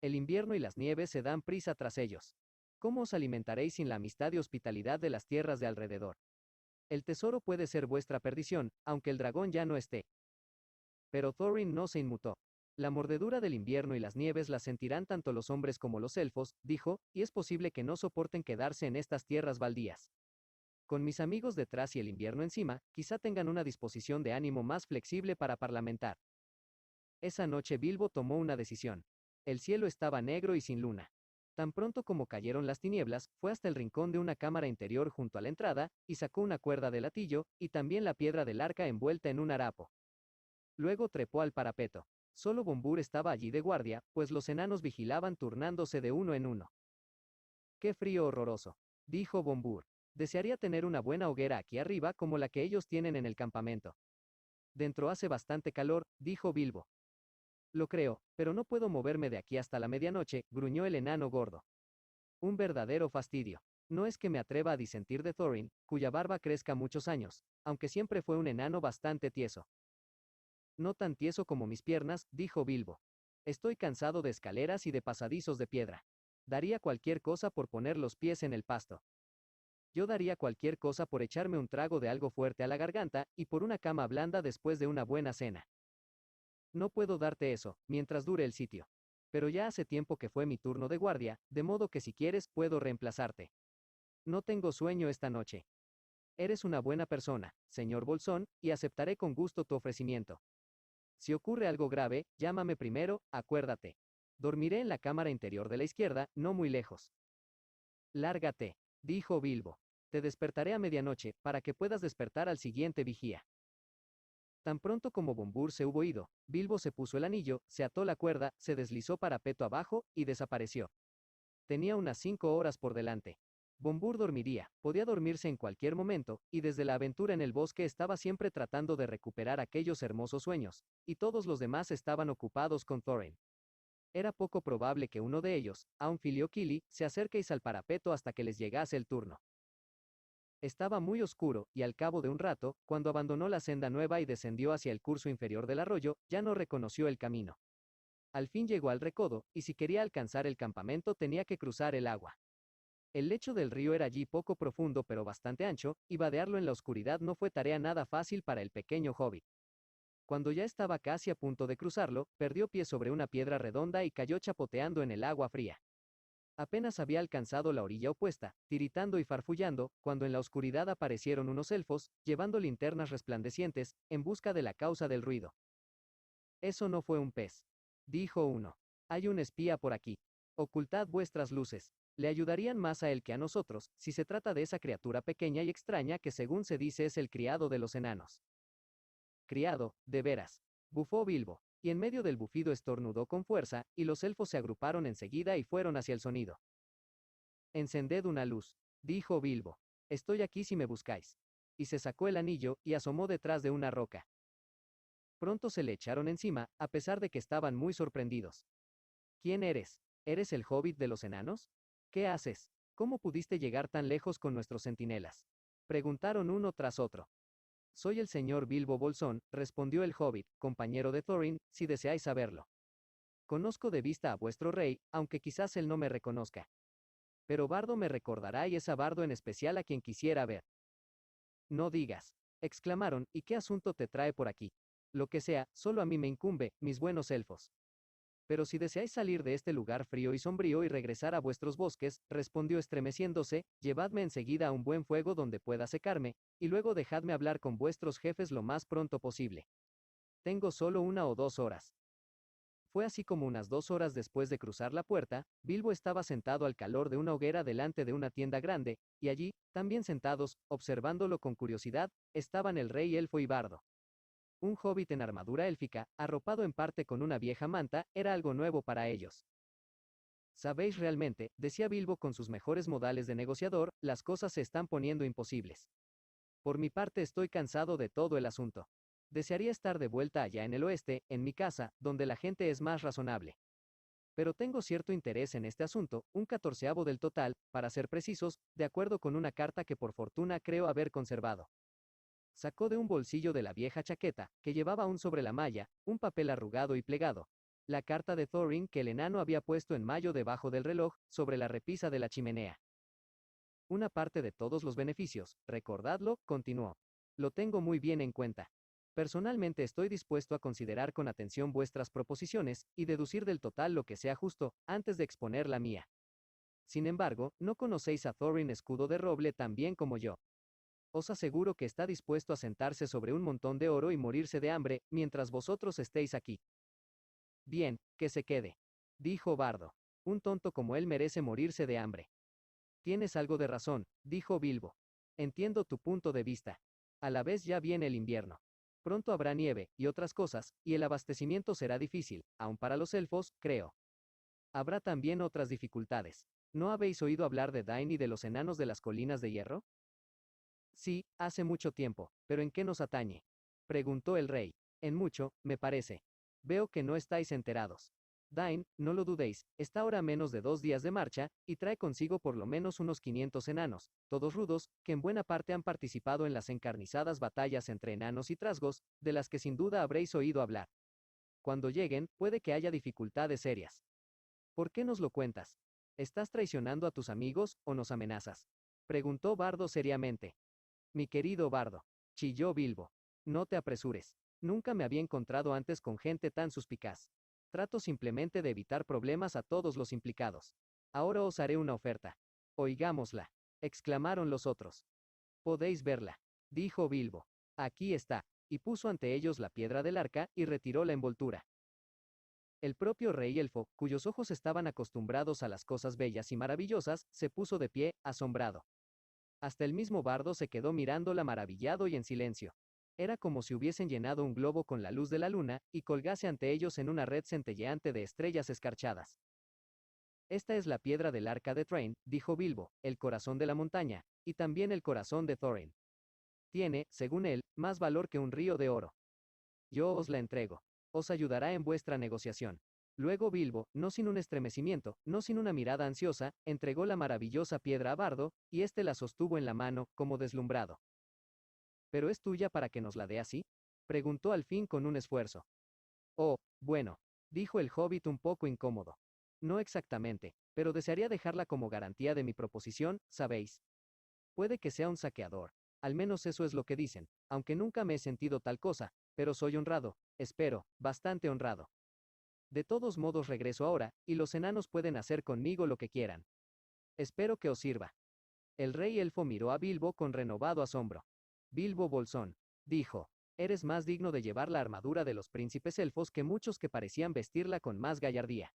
El invierno y las nieves se dan prisa tras ellos. ¿Cómo os alimentaréis sin la amistad y hospitalidad de las tierras de alrededor? El tesoro puede ser vuestra perdición, aunque el dragón ya no esté. Pero Thorin no se inmutó. La mordedura del invierno y las nieves las sentirán tanto los hombres como los elfos, dijo, y es posible que no soporten quedarse en estas tierras baldías. Con mis amigos detrás y el invierno encima, quizá tengan una disposición de ánimo más flexible para parlamentar. Esa noche Bilbo tomó una decisión. El cielo estaba negro y sin luna. Tan pronto como cayeron las tinieblas, fue hasta el rincón de una cámara interior junto a la entrada, y sacó una cuerda de latillo, y también la piedra del arca envuelta en un harapo. Luego trepó al parapeto. Solo Bombur estaba allí de guardia, pues los enanos vigilaban turnándose de uno en uno. ¡Qué frío horroroso!, dijo Bombur. Desearía tener una buena hoguera aquí arriba como la que ellos tienen en el campamento. Dentro hace bastante calor, dijo Bilbo. Lo creo, pero no puedo moverme de aquí hasta la medianoche, gruñó el enano gordo. Un verdadero fastidio. No es que me atreva a disentir de Thorin, cuya barba crezca muchos años, aunque siempre fue un enano bastante tieso. No tan tieso como mis piernas, dijo Bilbo. Estoy cansado de escaleras y de pasadizos de piedra. Daría cualquier cosa por poner los pies en el pasto. Yo daría cualquier cosa por echarme un trago de algo fuerte a la garganta, y por una cama blanda después de una buena cena. No puedo darte eso, mientras dure el sitio. Pero ya hace tiempo que fue mi turno de guardia, de modo que si quieres puedo reemplazarte. No tengo sueño esta noche. Eres una buena persona, señor Bolsón, y aceptaré con gusto tu ofrecimiento. Si ocurre algo grave, llámame primero, acuérdate. Dormiré en la cámara interior de la izquierda, no muy lejos. Lárgate, dijo Bilbo. Te despertaré a medianoche, para que puedas despertar al siguiente vigía. Tan pronto como Bombur se hubo ido, Bilbo se puso el anillo, se ató la cuerda, se deslizó parapeto abajo, y desapareció. Tenía unas 5 horas por delante. Bombur dormiría, podía dormirse en cualquier momento, y desde la aventura en el bosque estaba siempre tratando de recuperar aquellos hermosos sueños, y todos los demás estaban ocupados con Thorin. Era poco probable que uno de ellos, aun Fili o Kili, se acerquéis al parapeto hasta que les llegase el turno. Estaba muy oscuro, y al cabo de un rato, cuando abandonó la senda nueva y descendió hacia el curso inferior del arroyo, ya no reconoció el camino. Al fin llegó al recodo, y si quería alcanzar el campamento tenía que cruzar el agua. El lecho del río era allí poco profundo pero bastante ancho, y vadearlo en la oscuridad no fue tarea nada fácil para el pequeño hobbit. Cuando ya estaba casi a punto de cruzarlo, perdió pie sobre una piedra redonda y cayó chapoteando en el agua fría. Apenas había alcanzado la orilla opuesta, tiritando y farfullando, cuando en la oscuridad aparecieron unos elfos, llevando linternas resplandecientes, en busca de la causa del ruido. Eso no fue un pez, dijo uno. Hay un espía por aquí. Ocultad vuestras luces. Le ayudarían más a él que a nosotros, si se trata de esa criatura pequeña y extraña que según se dice es el criado de los enanos. Criado, de veras, bufó Bilbo, y en medio del bufido estornudó con fuerza, y los elfos se agruparon enseguida y fueron hacia el sonido. Encended una luz, dijo Bilbo. Estoy aquí si me buscáis. Y se sacó el anillo, y asomó detrás de una roca. Pronto se le echaron encima, a pesar de que estaban muy sorprendidos. ¿Quién eres? ¿Eres el hobbit de los enanos? ¿Qué haces? ¿Cómo pudiste llegar tan lejos con nuestros centinelas? Preguntaron uno tras otro. Soy el señor Bilbo Bolsón, respondió el hobbit, compañero de Thorin, si deseáis saberlo. Conozco de vista a vuestro rey, aunque quizás él no me reconozca. Pero Bardo me recordará y es a Bardo en especial a quien quisiera ver. No digas, exclamaron, ¿y qué asunto te trae por aquí? Lo que sea, solo a mí me incumbe, mis buenos elfos. Pero si deseáis salir de este lugar frío y sombrío y regresar a vuestros bosques, respondió estremeciéndose, llevadme enseguida a un buen fuego donde pueda secarme, y luego dejadme hablar con vuestros jefes lo más pronto posible. Tengo solo 1 o 2 horas. Fue así como unas 2 horas después de cruzar la puerta, Bilbo estaba sentado al calor de una hoguera delante de una tienda grande, y allí, también sentados, observándolo con curiosidad, estaban el rey elfo y Bardo. Un hobbit en armadura élfica, arropado en parte con una vieja manta, era algo nuevo para ellos. Sabéis realmente, decía Bilbo con sus mejores modales de negociador, las cosas se están poniendo imposibles. Por mi parte estoy cansado de todo el asunto. Desearía estar de vuelta allá en el oeste, en mi casa, donde la gente es más razonable. Pero tengo cierto interés en este asunto, un 14avo del total, para ser precisos, de acuerdo con una carta que por fortuna creo haber conservado. Sacó de un bolsillo de la vieja chaqueta, que llevaba aún sobre la malla, un papel arrugado y plegado. La carta de Thorin que el enano había puesto en mayo debajo del reloj, sobre la repisa de la chimenea. Una parte de todos los beneficios, recordadlo, continuó. Lo tengo muy bien en cuenta. Personalmente estoy dispuesto a considerar con atención vuestras proposiciones, y deducir del total lo que sea justo, antes de exponer la mía. Sin embargo, no conocéis a Thorin Escudo de Roble tan bien como yo. Os aseguro que está dispuesto a sentarse sobre un montón de oro y morirse de hambre, mientras vosotros estéis aquí. Bien, que se quede, dijo Bardo. Un tonto como él merece morirse de hambre. Tienes algo de razón, dijo Bilbo. Entiendo tu punto de vista. A la vez ya viene el invierno. Pronto habrá nieve, y otras cosas, y el abastecimiento será difícil, aun para los elfos, creo. Habrá también otras dificultades. ¿No habéis oído hablar de Dain y de los enanos de las colinas de hierro? Sí, hace mucho tiempo, pero ¿en qué nos atañe? Preguntó el rey. En mucho, me parece. Veo que no estáis enterados. Dain, no lo dudéis, está ahora a menos de 2 días de marcha, y trae consigo por lo menos unos 500 enanos, todos rudos, que en buena parte han participado en las encarnizadas batallas entre enanos y trasgos, de las que sin duda habréis oído hablar. Cuando lleguen, puede que haya dificultades serias. ¿Por qué nos lo cuentas? ¿Estás traicionando a tus amigos, o nos amenazas? Preguntó Bardo seriamente. Mi querido Bardo, chilló Bilbo. No te apresures. Nunca me había encontrado antes con gente tan suspicaz. Trato simplemente de evitar problemas a todos los implicados. Ahora os haré una oferta. Oigámosla, exclamaron los otros. Podéis verla, dijo Bilbo. Aquí está, y puso ante ellos la piedra del arca, y retiró la envoltura. El propio rey elfo, cuyos ojos estaban acostumbrados a las cosas bellas y maravillosas, se puso de pie, asombrado. Hasta el mismo bardo se quedó mirándola maravillado y en silencio. Era como si hubiesen llenado un globo con la luz de la luna, y colgase ante ellos en una red centelleante de estrellas escarchadas. Esta es la piedra del arca de Thrain, dijo Bilbo, el corazón de la montaña, y también el corazón de Thorin. Tiene, según él, más valor que un río de oro. Yo os la entrego. Os ayudará en vuestra negociación. Luego Bilbo, no sin un estremecimiento, no sin una mirada ansiosa, entregó la maravillosa piedra a Bardo, y éste la sostuvo en la mano, como deslumbrado. ¿Pero es tuya para que nos la dé así? Preguntó al fin con un esfuerzo. Oh, bueno, dijo el hobbit un poco incómodo. No exactamente, pero desearía dejarla como garantía de mi proposición, ¿sabéis? Puede que sea un saqueador. Al menos eso es lo que dicen, aunque nunca me he sentido tal cosa, pero soy honrado, espero, bastante honrado. De todos modos regreso ahora, y los enanos pueden hacer conmigo lo que quieran. Espero que os sirva. El rey elfo miró a Bilbo con renovado asombro. Bilbo Bolsón, dijo, eres más digno de llevar la armadura de los príncipes elfos que muchos que parecían vestirla con más gallardía.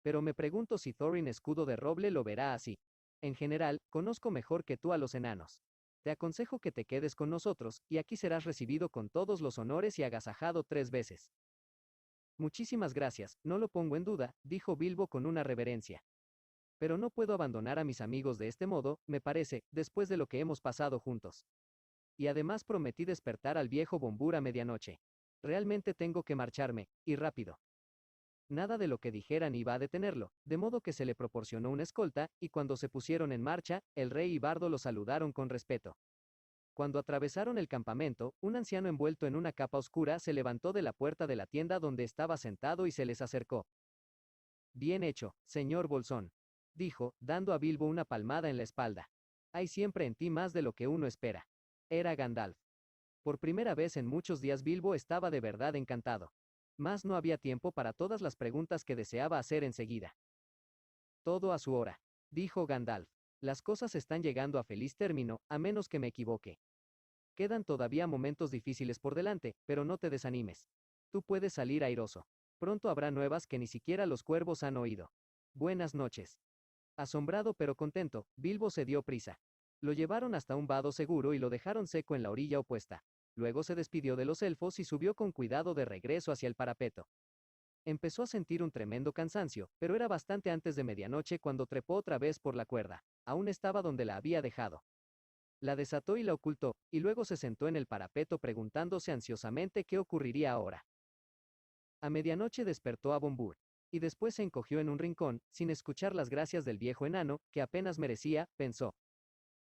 Pero me pregunto si Thorin Escudo de Roble lo verá así. En general, conozco mejor que tú a los enanos. Te aconsejo que te quedes con nosotros, y aquí serás recibido con todos los honores y agasajado 3 veces. Muchísimas gracias, no lo pongo en duda, dijo Bilbo con una reverencia. Pero no puedo abandonar a mis amigos de este modo, me parece, después de lo que hemos pasado juntos. Y además prometí despertar al viejo Bombur a medianoche. Realmente tengo que marcharme, y rápido. Nada de lo que dijeran iba a detenerlo, de modo que se le proporcionó una escolta, y cuando se pusieron en marcha, el rey y Bardo lo saludaron con respeto. Cuando atravesaron el campamento, un anciano envuelto en una capa oscura se levantó de la puerta de la tienda donde estaba sentado y se les acercó. Bien hecho, señor Bolsón, dijo, dando a Bilbo una palmada en la espalda. Hay siempre en ti más de lo que uno espera. Era Gandalf. Por primera vez en muchos días Bilbo estaba de verdad encantado. Mas no había tiempo para todas las preguntas que deseaba hacer enseguida. Todo a su hora, dijo Gandalf. Las cosas están llegando a feliz término, a menos que me equivoque. Quedan todavía momentos difíciles por delante, pero no te desanimes. Tú puedes salir airoso. Pronto habrá nuevas que ni siquiera los cuervos han oído. Buenas noches. Asombrado pero contento, Bilbo se dio prisa. Lo llevaron hasta un vado seguro y lo dejaron seco en la orilla opuesta. Luego se despidió de los elfos y subió con cuidado de regreso hacia el parapeto. Empezó a sentir un tremendo cansancio, pero era bastante antes de medianoche cuando trepó otra vez por la cuerda. Aún estaba donde la había dejado. La desató y la ocultó, y luego se sentó en el parapeto preguntándose ansiosamente qué ocurriría ahora. A medianoche despertó a Bombur, y después se encogió en un rincón, sin escuchar las gracias del viejo enano, que apenas merecía, pensó.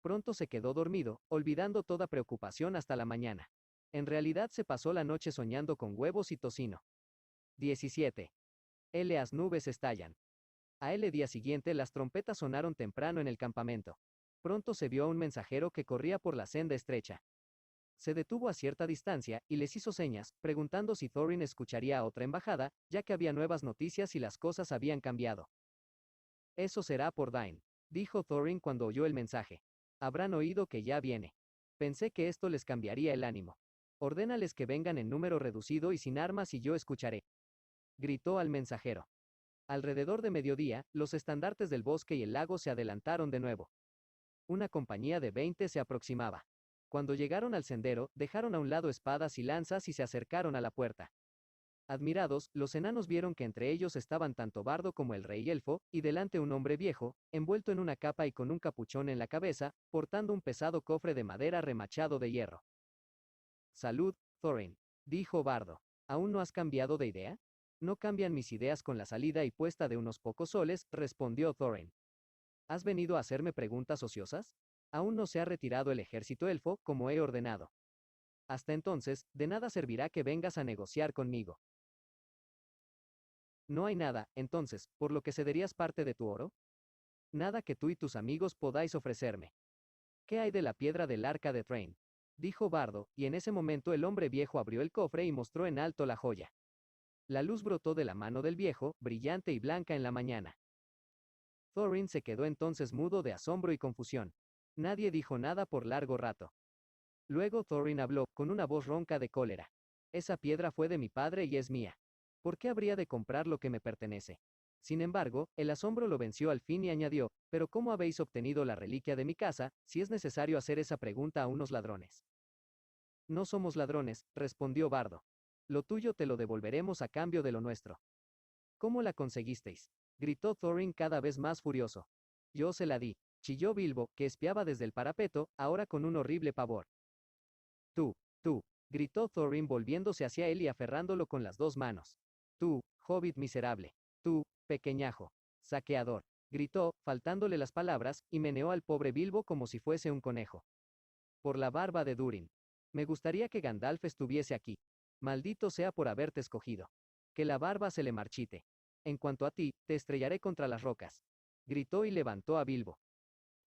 Pronto se quedó dormido, olvidando toda preocupación hasta la mañana. En realidad se pasó la noche soñando con huevos y tocino. 17. Las nubes estallan. A el día siguiente las trompetas sonaron temprano en el campamento. Pronto se vio a un mensajero que corría por la senda estrecha. Se detuvo a cierta distancia, y les hizo señas, preguntando si Thorin escucharía a otra embajada, ya que había nuevas noticias y las cosas habían cambiado. Eso será por Dain, dijo Thorin cuando oyó el mensaje. Habrán oído que ya viene. Pensé que esto les cambiaría el ánimo. Ordénales que vengan en número reducido y sin armas y yo escucharé. Gritó al mensajero. Alrededor de mediodía, los estandartes del bosque y el lago se adelantaron de nuevo. Una compañía de 20 se aproximaba. Cuando llegaron al sendero, dejaron a un lado espadas y lanzas y se acercaron a la puerta. Admirados, los enanos vieron que entre ellos estaban tanto Bardo como el rey elfo, y delante un hombre viejo, envuelto en una capa y con un capuchón en la cabeza, portando un pesado cofre de madera remachado de hierro. Salud, Thorin, dijo Bardo. ¿Aún no has cambiado de idea? No cambian mis ideas con la salida y puesta de unos pocos soles, respondió Thorin. ¿Has venido a hacerme preguntas ociosas? Aún no se ha retirado el ejército elfo, como he ordenado. Hasta entonces, de nada servirá que vengas a negociar conmigo. No hay nada, entonces, por lo que cederías parte de tu oro. Nada que tú y tus amigos podáis ofrecerme. ¿Qué hay de la piedra del arca de Thrain? Dijo Bardo, y en ese momento el hombre viejo abrió el cofre y mostró en alto la joya. La luz brotó de la mano del viejo, brillante y blanca en la mañana. Thorin se quedó entonces mudo de asombro y confusión. Nadie dijo nada por largo rato. Luego Thorin habló, con una voz ronca de cólera. Esa piedra fue de mi padre y es mía. ¿Por qué habría de comprar lo que me pertenece? Sin embargo, el asombro lo venció al fin y añadió, ¿pero cómo habéis obtenido la reliquia de mi casa, si es necesario hacer esa pregunta a unos ladrones? No somos ladrones, respondió Bardo. Lo tuyo te lo devolveremos a cambio de lo nuestro. ¿Cómo la conseguisteis? Gritó Thorin cada vez más furioso. Yo se la di, chilló Bilbo, que espiaba desde el parapeto, ahora con un horrible pavor. Tú, gritó Thorin volviéndose hacia él y aferrándolo con las dos manos. Tú, hobbit miserable. Tú, pequeñajo. Saqueador. Gritó, faltándole las palabras, y meneó al pobre Bilbo como si fuese un conejo. Por la barba de Durin. Me gustaría que Gandalf estuviese aquí. Maldito sea por haberte escogido. Que la barba se le marchite. En cuanto a ti, te estrellaré contra las rocas. Gritó y levantó a Bilbo.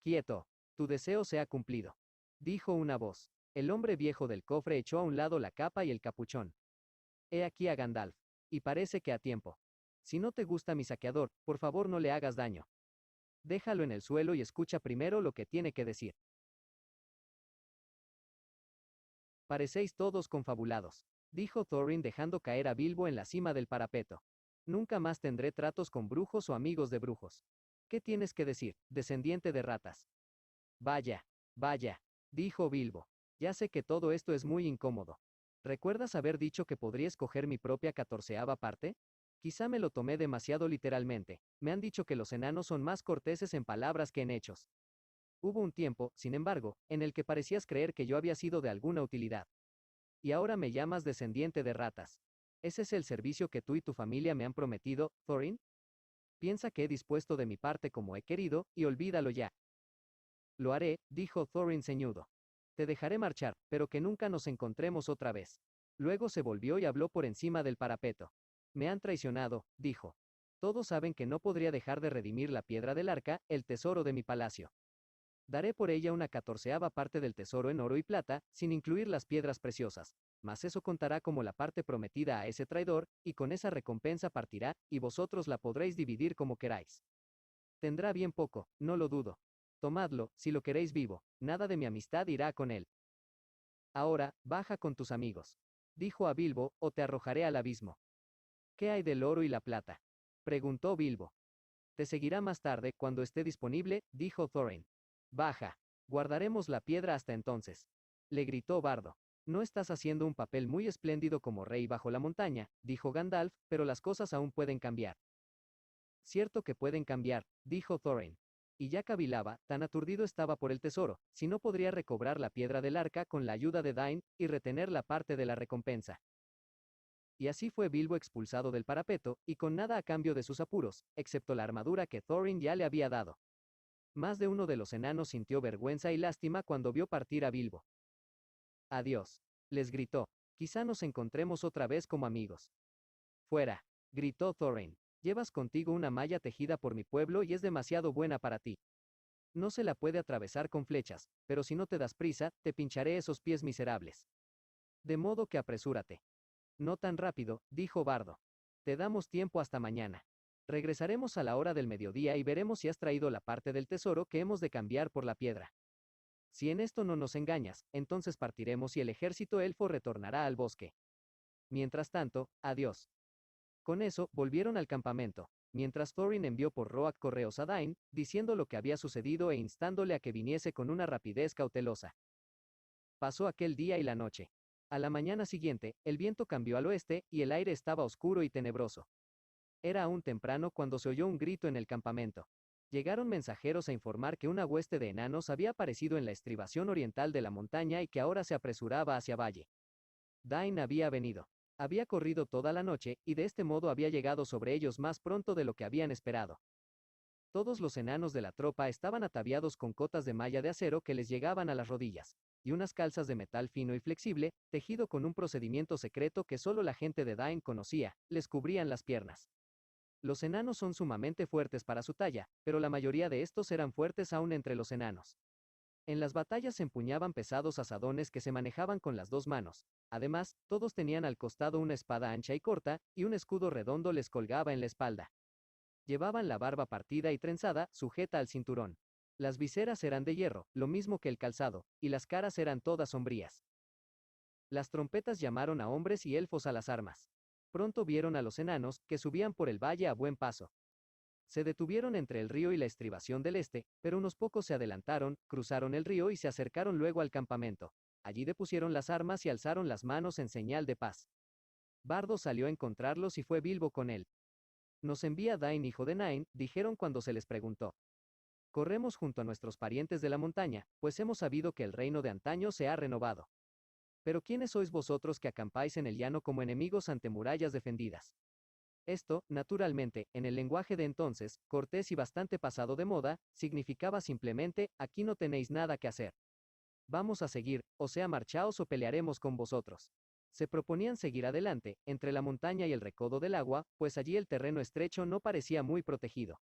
Quieto. Tu deseo se ha cumplido. Dijo una voz. El hombre viejo del cofre echó a un lado la capa y el capuchón. He aquí a Gandalf. Y parece que a tiempo. Si no te gusta mi saqueador, por favor no le hagas daño. Déjalo en el suelo y escucha primero lo que tiene que decir. Parecéis todos confabulados, dijo Thorin dejando caer a Bilbo en la cima del parapeto. Nunca más tendré tratos con brujos o amigos de brujos. ¿Qué tienes que decir, descendiente de ratas? Vaya, vaya, dijo Bilbo. Ya sé que todo esto es muy incómodo. ¿Recuerdas haber dicho que podría escoger mi propia 14ª parte? Quizá me lo tomé demasiado literalmente. Me han dicho que los enanos son más corteses en palabras que en hechos. Hubo un tiempo, sin embargo, en el que parecías creer que yo había sido de alguna utilidad. Y ahora me llamas descendiente de ratas. ¿Ese es el servicio que tú y tu familia me han prometido, Thorin? Piensa que he dispuesto de mi parte como he querido, y olvídalo ya. Lo haré, dijo Thorin ceñudo. Te dejaré marchar, pero que nunca nos encontremos otra vez. Luego se volvió y habló por encima del parapeto. Me han traicionado, dijo. Todos saben que no podría dejar de redimir la piedra del arca, el tesoro de mi palacio. Daré por ella una 14ª parte del tesoro en oro y plata, sin incluir las piedras preciosas. Mas eso contará como la parte prometida a ese traidor, y con esa recompensa partirá, y vosotros la podréis dividir como queráis. Tendrá bien poco, no lo dudo. Tomadlo, si lo queréis vivo, nada de mi amistad irá con él. Ahora, baja con tus amigos. Dijo a Bilbo, o te arrojaré al abismo. ¿Qué hay del oro y la plata? Preguntó Bilbo. Te seguirá más tarde, cuando esté disponible, dijo Thorin. Baja. Guardaremos la piedra hasta entonces. Le gritó Bardo. No estás haciendo un papel muy espléndido como rey bajo la montaña, dijo Gandalf, pero las cosas aún pueden cambiar. Cierto que pueden cambiar, dijo Thorin. Y ya cavilaba, tan aturdido estaba por el tesoro, si no podría recobrar la piedra del arca con la ayuda de Dain, y retener la parte de la recompensa. Y así fue Bilbo expulsado del parapeto, y con nada a cambio de sus apuros, excepto la armadura que Thorin ya le había dado. Más de uno de los enanos sintió vergüenza y lástima cuando vio partir a Bilbo. Adiós, les gritó. Quizá nos encontremos otra vez como amigos. Fuera, gritó Thorin. Llevas contigo una malla tejida por mi pueblo y es demasiado buena para ti. No se la puede atravesar con flechas, pero si no te das prisa, te pincharé esos pies miserables. De modo que apresúrate. No tan rápido, dijo Bardo. Te damos tiempo hasta mañana. Regresaremos a la hora del mediodía y veremos si has traído la parte del tesoro que hemos de cambiar por la piedra. Si en esto no nos engañas, entonces partiremos y el ejército elfo retornará al bosque. Mientras tanto, adiós. Con eso, volvieron al campamento, mientras Thorin envió por Roak correos a Dain, diciendo lo que había sucedido e instándole a que viniese con una rapidez cautelosa. pasó aquel día y la noche. A la mañana siguiente, el viento cambió al oeste, y el aire estaba oscuro y tenebroso. Era aún temprano cuando se oyó un grito en el campamento. Llegaron mensajeros a informar que una hueste de enanos había aparecido en la estribación oriental de la montaña y que ahora se apresuraba hacia valle. Dain había venido. Había corrido toda la noche, y de este modo había llegado sobre ellos más pronto de lo que habían esperado. Todos los enanos de la tropa estaban ataviados con cotas de malla de acero que les llegaban a las rodillas, y unas calzas de metal fino y flexible, tejido con un procedimiento secreto que solo la gente de Dain conocía, les cubrían las piernas. Los enanos son sumamente fuertes para su talla, pero la mayoría de estos eran fuertes aún entre los enanos. En las batallas se empuñaban pesados azadones que se manejaban con las dos manos. Además, todos tenían al costado una espada ancha y corta, y un escudo redondo les colgaba en la espalda. Llevaban la barba partida y trenzada, sujeta al cinturón. Las viseras eran de hierro, lo mismo que el calzado, y las caras eran todas sombrías. Las trompetas llamaron a hombres y elfos a las armas. Pronto vieron a los enanos, que subían por el valle a buen paso. Se detuvieron entre el río y la estribación del este, pero unos pocos se adelantaron, cruzaron el río y se acercaron luego al campamento. Allí depusieron las armas y alzaron las manos en señal de paz. Bardo salió a encontrarlos y fue Bilbo con él. «Nos envía Dain, hijo de Nain», dijeron cuando se les preguntó. «Corremos junto a nuestros parientes de la montaña, pues hemos sabido que el reino de antaño se ha renovado. Pero ¿quiénes sois vosotros que acampáis en el llano como enemigos ante murallas defendidas?» Esto, naturalmente, en el lenguaje de entonces, cortés y bastante pasado de moda, significaba simplemente: aquí no tenéis nada que hacer. Vamos a seguir, o sea, marchaos o pelearemos con vosotros. Se proponían seguir adelante, entre la montaña y el recodo del agua, pues allí el terreno estrecho no parecía muy protegido.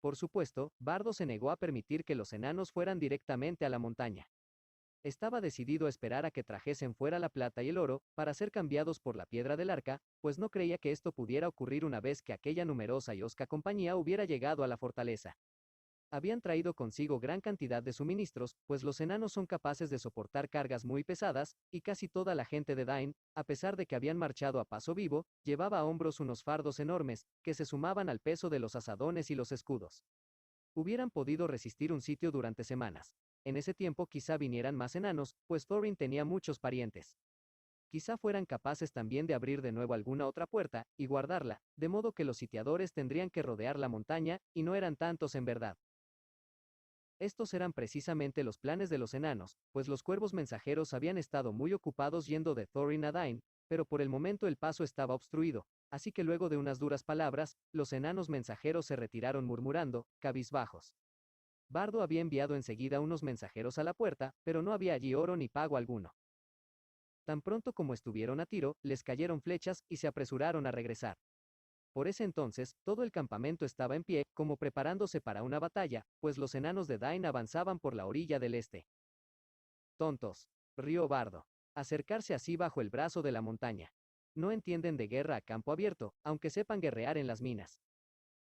Por supuesto, Bardo se negó a permitir que los enanos fueran directamente a la montaña. Estaba decidido a esperar a que trajesen fuera la plata y el oro, para ser cambiados por la piedra del arca, pues no creía que esto pudiera ocurrir una vez que aquella numerosa y hosca compañía hubiera llegado a la fortaleza. Habían traído consigo gran cantidad de suministros, pues los enanos son capaces de soportar cargas muy pesadas, y casi toda la gente de Dain, a pesar de que habían marchado a paso vivo, llevaba a hombros unos fardos enormes, que se sumaban al peso de los azadones y los escudos. Hubieran podido resistir un sitio durante semanas. En ese tiempo quizá vinieran más enanos, pues Thorin tenía muchos parientes. Quizá fueran capaces también de abrir de nuevo alguna otra puerta, y guardarla, de modo que los sitiadores tendrían que rodear la montaña, y no eran tantos en verdad. Estos eran precisamente los planes de los enanos, pues los cuervos mensajeros habían estado muy ocupados yendo de Thorin a Dain, pero por el momento el paso estaba obstruido, así que luego de unas duras palabras, los enanos mensajeros se retiraron murmurando, cabizbajos. Bardo había enviado enseguida unos mensajeros a la puerta, pero no había allí oro ni pago alguno. Tan pronto como estuvieron a tiro, les cayeron flechas, y se apresuraron a regresar. Por ese entonces, todo el campamento estaba en pie, como preparándose para una batalla, pues los enanos de Dain avanzaban por la orilla del este. «Tontos», rió Bardo. «Acercarse así bajo el brazo de la montaña. No entienden de guerra a campo abierto, aunque sepan guerrear en las minas.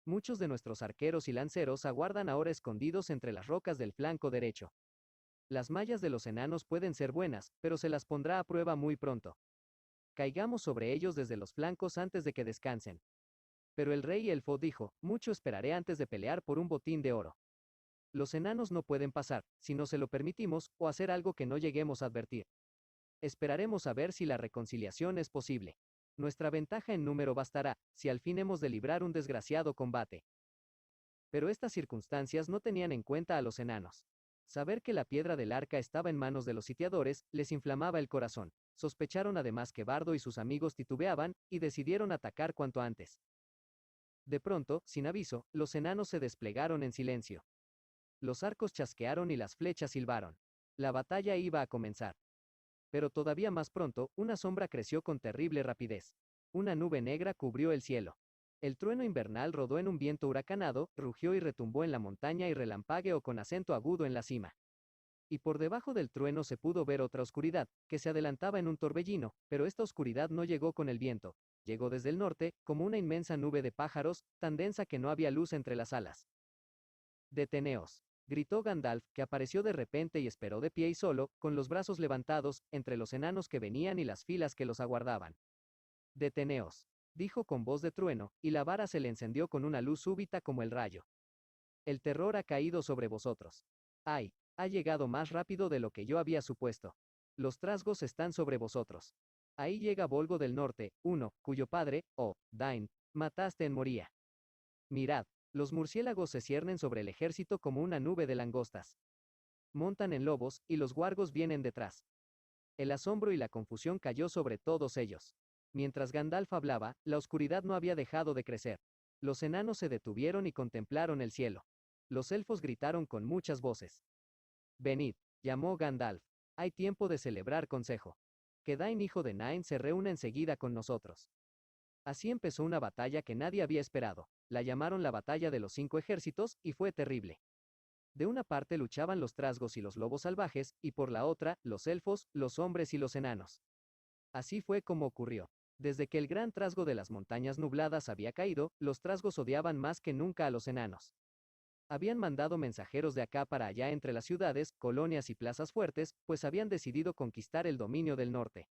Muchos de nuestros arqueros y lanceros aguardan ahora escondidos entre las rocas del flanco derecho. Las mallas de los enanos pueden ser buenas, pero se las pondrá a prueba muy pronto. Caigamos sobre ellos desde los flancos antes de que descansen». Pero el rey elfo dijo: «Mucho esperaré antes de pelear por un botín de oro. Los enanos no pueden pasar, si no se lo permitimos, o hacer algo que no lleguemos a advertir. Esperaremos a ver si la reconciliación es posible. Nuestra ventaja en número bastará, si al fin hemos de librar un desgraciado combate». Pero estas circunstancias no tenían en cuenta a los enanos. Saber que la piedra del arca estaba en manos de los sitiadores, les inflamaba el corazón. Sospecharon además que Bardo y sus amigos titubeaban, y decidieron atacar cuanto antes. De pronto, sin aviso, los enanos se desplegaron en silencio. Los arcos chasquearon y las flechas silbaron. La batalla iba a comenzar. Pero todavía más pronto, una sombra creció con terrible rapidez. Una nube negra cubrió el cielo. El trueno invernal rodó en un viento huracanado, rugió y retumbó en la montaña y relampagueó con acento agudo en la cima. Y por debajo del trueno se pudo ver otra oscuridad, que se adelantaba en un torbellino, pero esta oscuridad no llegó con el viento. Llegó desde el norte, como una inmensa nube de pájaros, tan densa que no había luz entre las alas. «Deteneos», gritó Gandalf, que apareció de repente y esperó de pie y solo, con los brazos levantados, entre los enanos que venían y las filas que los aguardaban. «Deteneos», dijo con voz de trueno, y la vara se le encendió con una luz súbita como el rayo. «El terror ha caído sobre vosotros. ¡Ay! Ha llegado más rápido de lo que yo había supuesto. Los trasgos están sobre vosotros. Ahí llega Volgo del Norte, uno, cuyo padre, Dain, mataste en Moría. Mirad, los murciélagos se ciernen sobre el ejército como una nube de langostas. Montan en lobos, y los guargos vienen detrás. El asombro y la confusión cayó sobre todos ellos. Mientras Gandalf hablaba, la oscuridad no había dejado de crecer. Los enanos se detuvieron y contemplaron el cielo. Los elfos gritaron con muchas voces. Venid, llamó Gandalf. Hay tiempo de celebrar consejo. Que Dain hijo de Nain se reúna enseguida con nosotros. Así empezó una batalla que nadie había esperado. La llamaron la batalla de los 5 ejércitos, y fue terrible. De una parte luchaban los trasgos y los lobos salvajes, y por la otra, los elfos, los hombres y los enanos. Así fue como ocurrió. Desde que el gran trasgo de las montañas nubladas había caído, los trasgos odiaban más que nunca a los enanos. Habían mandado mensajeros de acá para allá entre las ciudades, colonias y plazas fuertes, pues habían decidido conquistar el dominio del norte.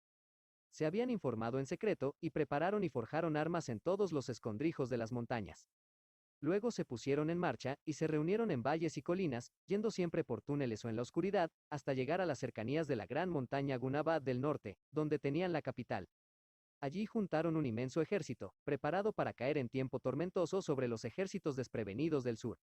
Se habían informado en secreto, y prepararon y forjaron armas en todos los escondrijos de las montañas. Luego se pusieron en marcha, y se reunieron en valles y colinas, yendo siempre por túneles o en la oscuridad, hasta llegar a las cercanías de la gran montaña Gunabad del norte, donde tenían la capital. Allí juntaron un inmenso ejército, preparado para caer en tiempo tormentoso sobre los ejércitos desprevenidos del sur.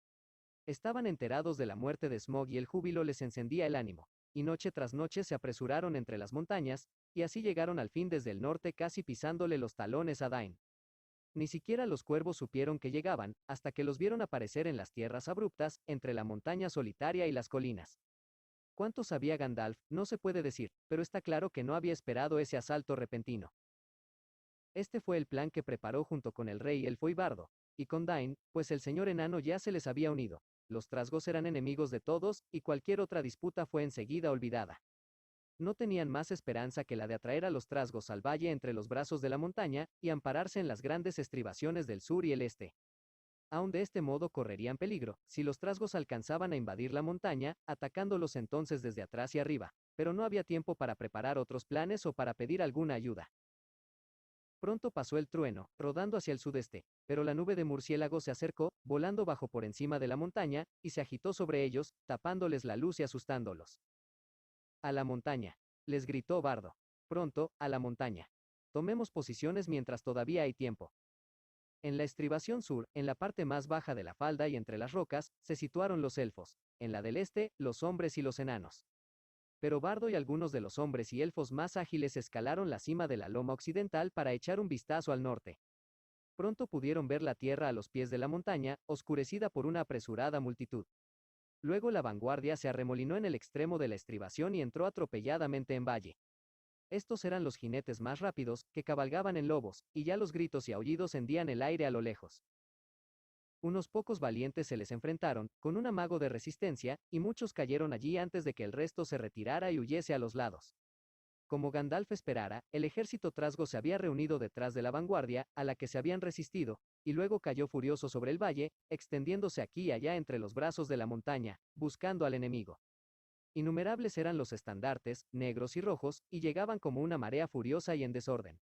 Estaban enterados de la muerte de Smaug y el júbilo les encendía el ánimo, y noche tras noche se apresuraron entre las montañas, y así llegaron al fin desde el norte casi pisándole los talones a Dain. Ni siquiera los cuervos supieron que llegaban, hasta que los vieron aparecer en las tierras abruptas, entre la montaña solitaria y las colinas. ¿Cuánto sabía Gandalf? No se puede decir, pero está claro que no había esperado ese asalto repentino. Este fue el plan que preparó junto con el rey elfo y bardo, y con Dain, pues el señor enano ya se les había unido. Los trasgos eran enemigos de todos, y cualquier otra disputa fue enseguida olvidada. No tenían más esperanza que la de atraer a los trasgos al valle entre los brazos de la montaña, y ampararse en las grandes estribaciones del sur y el este. Aun de este modo correrían peligro, si los trasgos alcanzaban a invadir la montaña, atacándolos entonces desde atrás y arriba, pero no había tiempo para preparar otros planes o para pedir alguna ayuda. Pronto pasó el trueno, rodando hacia el sudeste, pero la nube de murciélagos se acercó, volando bajo por encima de la montaña, y se agitó sobre ellos, tapándoles la luz y asustándolos. A la montaña, les gritó Bardo. Pronto, a la montaña. Tomemos posiciones mientras todavía hay tiempo. En la estribación sur, en la parte más baja de la falda y entre las rocas, se situaron los elfos. En la del este, los hombres y los enanos. Pero Bardo y algunos de los hombres y elfos más ágiles escalaron la cima de la loma occidental para echar un vistazo al norte. Pronto pudieron ver la tierra a los pies de la montaña, oscurecida por una apresurada multitud. Luego la vanguardia se arremolinó en el extremo de la estribación y entró atropelladamente en valle. Estos eran los jinetes más rápidos, que cabalgaban en lobos, y ya los gritos y aullidos hendían el aire a lo lejos. Unos pocos valientes se les enfrentaron, con un amago de resistencia, y muchos cayeron allí antes de que el resto se retirara y huyese a los lados. Como Gandalf esperara, el ejército trasgo se había reunido detrás de la vanguardia, a la que se habían resistido, y luego cayó furioso sobre el valle, extendiéndose aquí y allá entre los brazos de la montaña, buscando al enemigo. Innumerables eran los estandartes, negros y rojos, y llegaban como una marea furiosa y en desorden.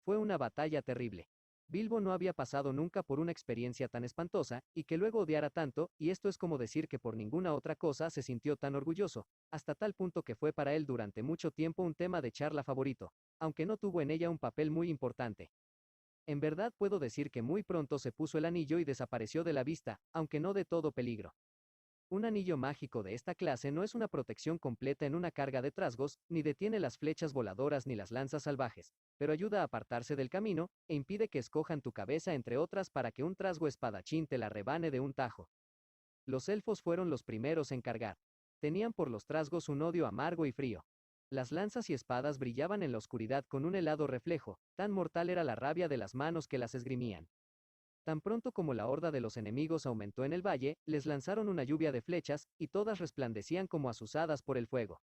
Fue una batalla terrible. Bilbo no había pasado nunca por una experiencia tan espantosa, y que luego odiara tanto, y esto es como decir que por ninguna otra cosa se sintió tan orgulloso, hasta tal punto que fue para él durante mucho tiempo un tema de charla favorito, aunque no tuvo en ella un papel muy importante. En verdad puedo decir que muy pronto se puso el anillo y desapareció de la vista, aunque no de todo peligro. Un anillo mágico de esta clase no es una protección completa en una carga de trasgos, ni detiene las flechas voladoras ni las lanzas salvajes, pero ayuda a apartarse del camino, e impide que escojan tu cabeza entre otras para que un trasgo espadachín te la rebane de un tajo. Los elfos fueron los primeros en cargar. Tenían por los trasgos un odio amargo y frío. Las lanzas y espadas brillaban en la oscuridad con un helado reflejo, tan mortal era la rabia de las manos que las esgrimían. Tan pronto como la horda de los enemigos aumentó en el valle, les lanzaron una lluvia de flechas, y todas resplandecían como azuzadas por el fuego.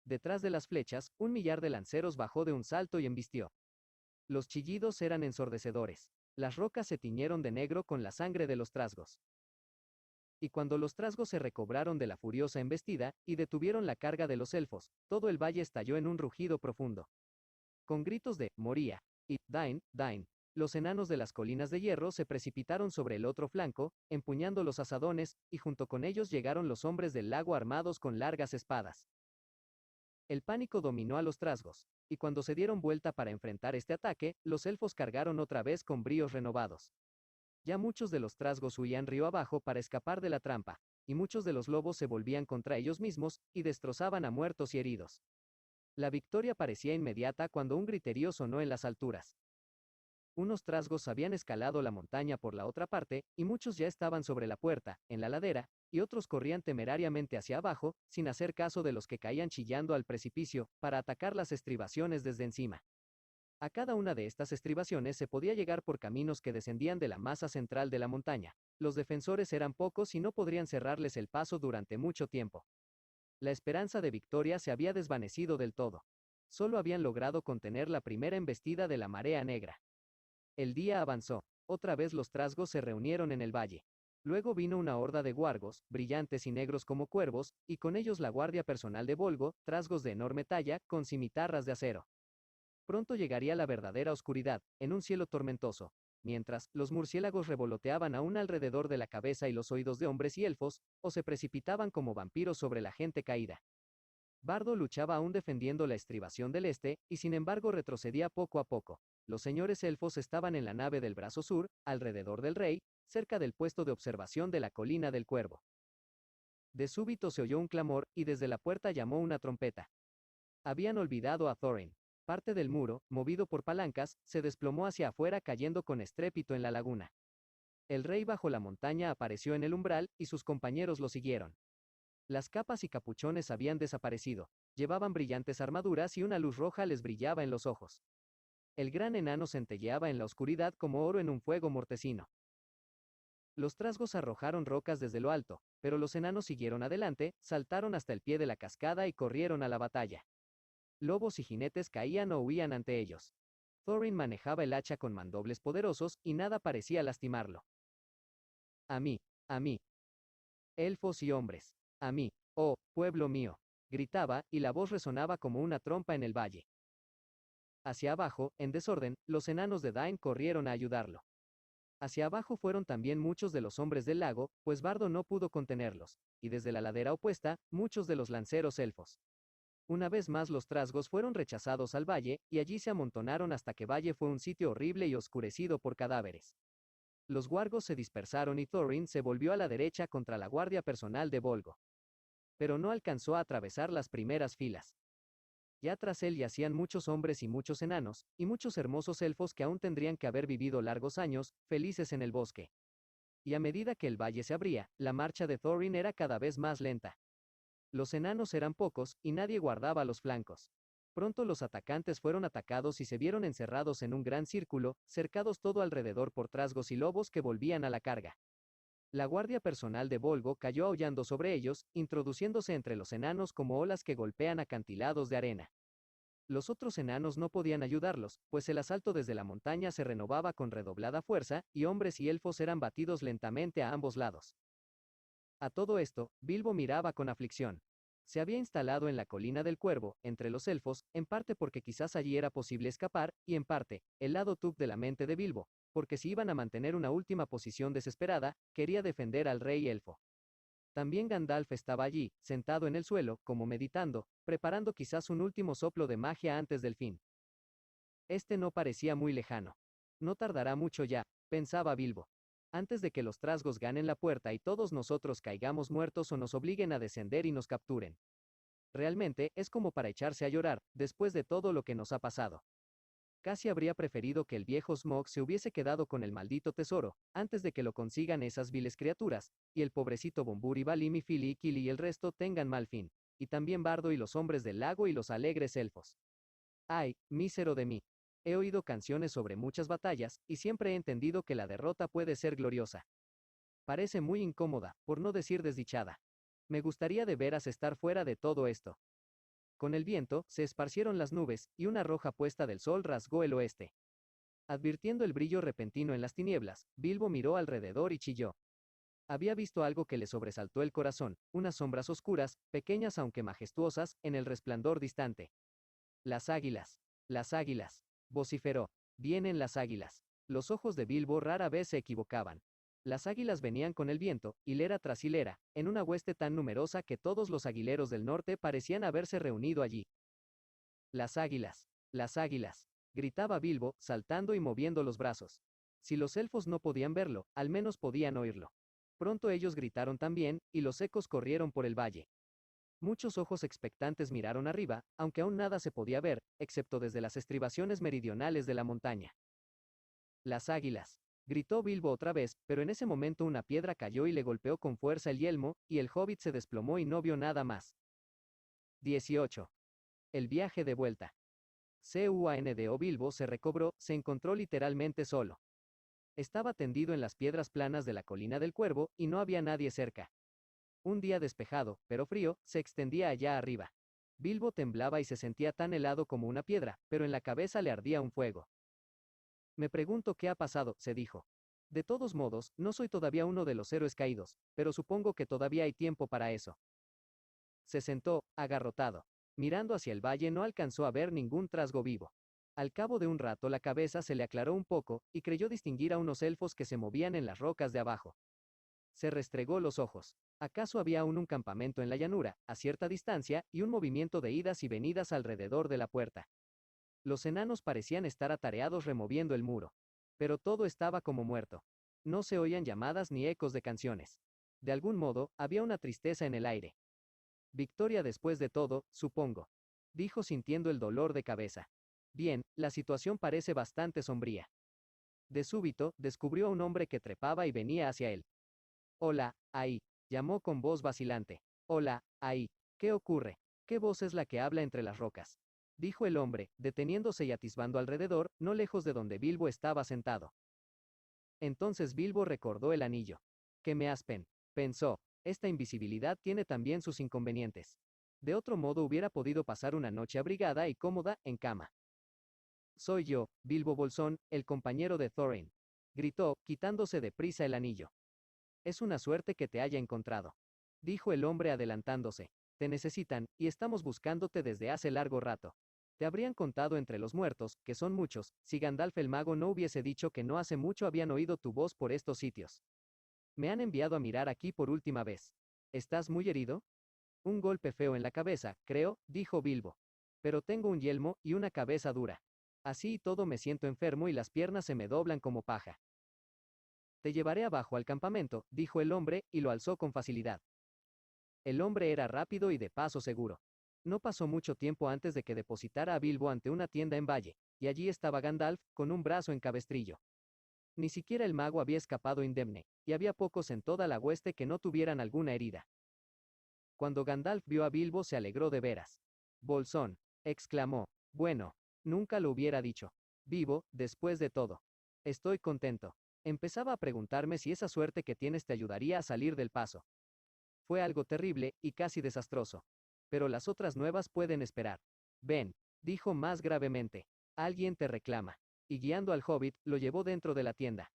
Detrás de las flechas, 1 millar de lanceros bajó de un salto y embistió. Los chillidos eran ensordecedores. Las rocas se tiñeron de negro con la sangre de los trasgos. Y cuando los trasgos se recobraron de la furiosa embestida, y detuvieron la carga de los elfos, todo el valle estalló en un rugido profundo. Con gritos de «Moría» y «Dain, Dain», Los enanos de las colinas de hierro se precipitaron sobre el otro flanco, empuñando los azadones, y junto con ellos llegaron los hombres del lago armados con largas espadas. El pánico dominó a los trasgos, y cuando se dieron vuelta para enfrentar este ataque, los elfos cargaron otra vez con bríos renovados. Ya muchos de los trasgos huían río abajo para escapar de la trampa, y muchos de los lobos se volvían contra ellos mismos, y destrozaban a muertos y heridos. La victoria parecía inmediata cuando un griterío sonó en las alturas. Unos trasgos habían escalado la montaña por la otra parte, y muchos ya estaban sobre la puerta, en la ladera, y otros corrían temerariamente hacia abajo, sin hacer caso de los que caían chillando al precipicio, para atacar las estribaciones desde encima. A cada una de estas estribaciones se podía llegar por caminos que descendían de la masa central de la montaña. Los defensores eran pocos y no podrían cerrarles el paso durante mucho tiempo. La esperanza de victoria se había desvanecido del todo. Solo habían logrado contener la primera embestida de la marea negra. El día avanzó. Otra vez los trasgos se reunieron en el valle. Luego vino una horda de guargos, brillantes y negros como cuervos, y con ellos la guardia personal de Volgo, trasgos de enorme talla, con cimitarras de acero. Pronto llegaría la verdadera oscuridad, en un cielo tormentoso. Mientras, los murciélagos revoloteaban aún alrededor de la cabeza y los oídos de hombres y elfos, o se precipitaban como vampiros sobre la gente caída. Bardo luchaba aún defendiendo la estribación del este, y sin embargo retrocedía poco a poco. Los señores elfos estaban en la nave del brazo sur, alrededor del rey, cerca del puesto de observación de la colina del Cuervo. De súbito se oyó un clamor, y desde la puerta llamó una trompeta. Habían olvidado a Thorin. Parte del muro, movido por palancas, se desplomó hacia afuera cayendo con estrépito en la laguna. El rey bajo la montaña apareció en el umbral, y sus compañeros lo siguieron. Las capas y capuchones habían desaparecido. Llevaban brillantes armaduras y una luz roja les brillaba en los ojos. El gran enano centelleaba en la oscuridad como oro en un fuego mortecino. Los trasgos arrojaron rocas desde lo alto, pero los enanos siguieron adelante, saltaron hasta el pie de la cascada y corrieron a la batalla. Lobos y jinetes caían o huían ante ellos. Thorin manejaba el hacha con mandobles poderosos y nada parecía lastimarlo. A mí, elfos y hombres, a mí, oh, pueblo mío, gritaba, y la voz resonaba como una trompa en el valle. Hacia abajo, en desorden, los enanos de Dain corrieron a ayudarlo. Hacia abajo fueron también muchos de los hombres del lago, pues Bardo no pudo contenerlos, y desde la ladera opuesta, muchos de los lanceros elfos. Una vez más los trasgos fueron rechazados al valle, y allí se amontonaron hasta que Valle fue un sitio horrible y oscurecido por cadáveres. Los guargos se dispersaron y Thorin se volvió a la derecha contra la guardia personal de Volgo. Pero no alcanzó a atravesar las primeras filas. Ya tras él yacían muchos hombres y muchos enanos, y muchos hermosos elfos que aún tendrían que haber vivido largos años, felices en el bosque. Y a medida que el valle se abría, la marcha de Thorin era cada vez más lenta. Los enanos eran pocos, y nadie guardaba los flancos. Pronto los atacantes fueron atacados y se vieron encerrados en un gran círculo, cercados todo alrededor por trasgos y lobos que volvían a la carga. La guardia personal de Volgo cayó aullando sobre ellos, introduciéndose entre los enanos como olas que golpean acantilados de arena. Los otros enanos no podían ayudarlos, pues el asalto desde la montaña se renovaba con redoblada fuerza, y hombres y elfos eran batidos lentamente a ambos lados. A todo esto, Bilbo miraba con aflicción. Se había instalado en la colina del Cuervo, entre los elfos, en parte porque quizás allí era posible escapar, y en parte, el lado Tuc de la mente de Bilbo, porque si iban a mantener una última posición desesperada, quería defender al rey elfo. También Gandalf estaba allí, sentado en el suelo, como meditando, preparando quizás un último soplo de magia antes del fin. Este no parecía muy lejano. No tardará mucho ya, pensaba Bilbo. Antes de que los trasgos ganen la puerta y todos nosotros caigamos muertos o nos obliguen a descender y nos capturen. Realmente, es como para echarse a llorar, después de todo lo que nos ha pasado. Casi habría preferido que el viejo Smaug se hubiese quedado con el maldito tesoro, antes de que lo consigan esas viles criaturas, y el pobrecito Bombur y Balim y Fili y Kili y el resto tengan mal fin, y también Bardo y los hombres del lago y los alegres elfos. Ay, mísero de mí. He oído canciones sobre muchas batallas, y siempre he entendido que la derrota puede ser gloriosa. Parece muy incómoda, por no decir desdichada. Me gustaría de veras estar fuera de todo esto. Con el viento, se esparcieron las nubes, y una roja puesta del sol rasgó el oeste. Advirtiendo el brillo repentino en las tinieblas, Bilbo miró alrededor y chilló. Había visto algo que le sobresaltó el corazón, unas sombras oscuras, pequeñas aunque majestuosas, en el resplandor distante. Las águilas, vociferó. Vienen las águilas. Los ojos de Bilbo rara vez se equivocaban. Las águilas venían con el viento, hilera tras hilera, en una hueste tan numerosa que todos los aguileros del norte parecían haberse reunido allí. Las águilas, gritaba Bilbo, saltando y moviendo los brazos. Si los elfos no podían verlo, al menos podían oírlo. Pronto ellos gritaron también, y los ecos corrieron por el valle. Muchos ojos expectantes miraron arriba, aunque aún nada se podía ver, excepto desde las estribaciones meridionales de la montaña. Las águilas, gritó Bilbo otra vez, pero en ese momento una piedra cayó y le golpeó con fuerza el yelmo, y el hobbit se desplomó y no vio nada más. 18. El viaje de vuelta. Cuando Bilbo se recobró, se encontró literalmente solo. Estaba tendido en las piedras planas de la colina del Cuervo, y no había nadie cerca. Un día despejado, pero frío, se extendía allá arriba. Bilbo temblaba y se sentía tan helado como una piedra, pero en la cabeza le ardía un fuego. Me pregunto qué ha pasado, se dijo. De todos modos, no soy todavía uno de los héroes caídos, pero supongo que todavía hay tiempo para eso. Se sentó, agarrotado. Mirando hacia el valle no alcanzó a ver ningún trasgo vivo. Al cabo de un rato la cabeza se le aclaró un poco, y creyó distinguir a unos elfos que se movían en las rocas de abajo. Se restregó los ojos. ¿Acaso había aún un campamento en la llanura, a cierta distancia, y un movimiento de idas y venidas alrededor de la puerta? Los enanos parecían estar atareados removiendo el muro. Pero todo estaba como muerto. No se oían llamadas ni ecos de canciones. De algún modo, había una tristeza en el aire. Victoria después de todo, supongo, dijo sintiendo el dolor de cabeza. Bien, la situación parece bastante sombría. De súbito, descubrió a un hombre que trepaba y venía hacia él. Hola, ahí, llamó con voz vacilante. Hola, ahí, ¿qué ocurre? ¿Qué voz es la que habla entre las rocas? Dijo el hombre, deteniéndose y atisbando alrededor, no lejos de donde Bilbo estaba sentado. Entonces Bilbo recordó el anillo. Que me aspen, pensó, esta invisibilidad tiene también sus inconvenientes. De otro modo hubiera podido pasar una noche abrigada y cómoda, en cama. Soy yo, Bilbo Bolsón, el compañero de Thorin. Gritó, quitándose de prisa el anillo. Es una suerte que te haya encontrado. Dijo el hombre adelantándose. Te necesitan, y estamos buscándote desde hace largo rato. Te habrían contado entre los muertos, que son muchos, si Gandalf el mago no hubiese dicho que no hace mucho habían oído tu voz por estos sitios. Me han enviado a mirar aquí por última vez. ¿Estás muy herido? Un golpe feo en la cabeza, creo, dijo Bilbo. Pero tengo un yelmo y una cabeza dura. Así y todo me siento enfermo y las piernas se me doblan como paja. Te llevaré abajo al campamento, dijo el hombre, y lo alzó con facilidad. El hombre era rápido y de paso seguro. No pasó mucho tiempo antes de que depositara a Bilbo ante una tienda en Valle, y allí estaba Gandalf, con un brazo en cabestrillo. Ni siquiera el mago había escapado indemne, y había pocos en toda la hueste que no tuvieran alguna herida. Cuando Gandalf vio a Bilbo se alegró de veras. Bolsón, exclamó. Bueno, nunca lo hubiera dicho. Vivo, después de todo. Estoy contento. Empezaba a preguntarme si esa suerte que tienes te ayudaría a salir del paso. Fue algo terrible, y casi desastroso. Pero las otras nuevas pueden esperar. Ven, dijo más gravemente. Alguien te reclama. Y guiando al hobbit, lo llevó dentro de la tienda.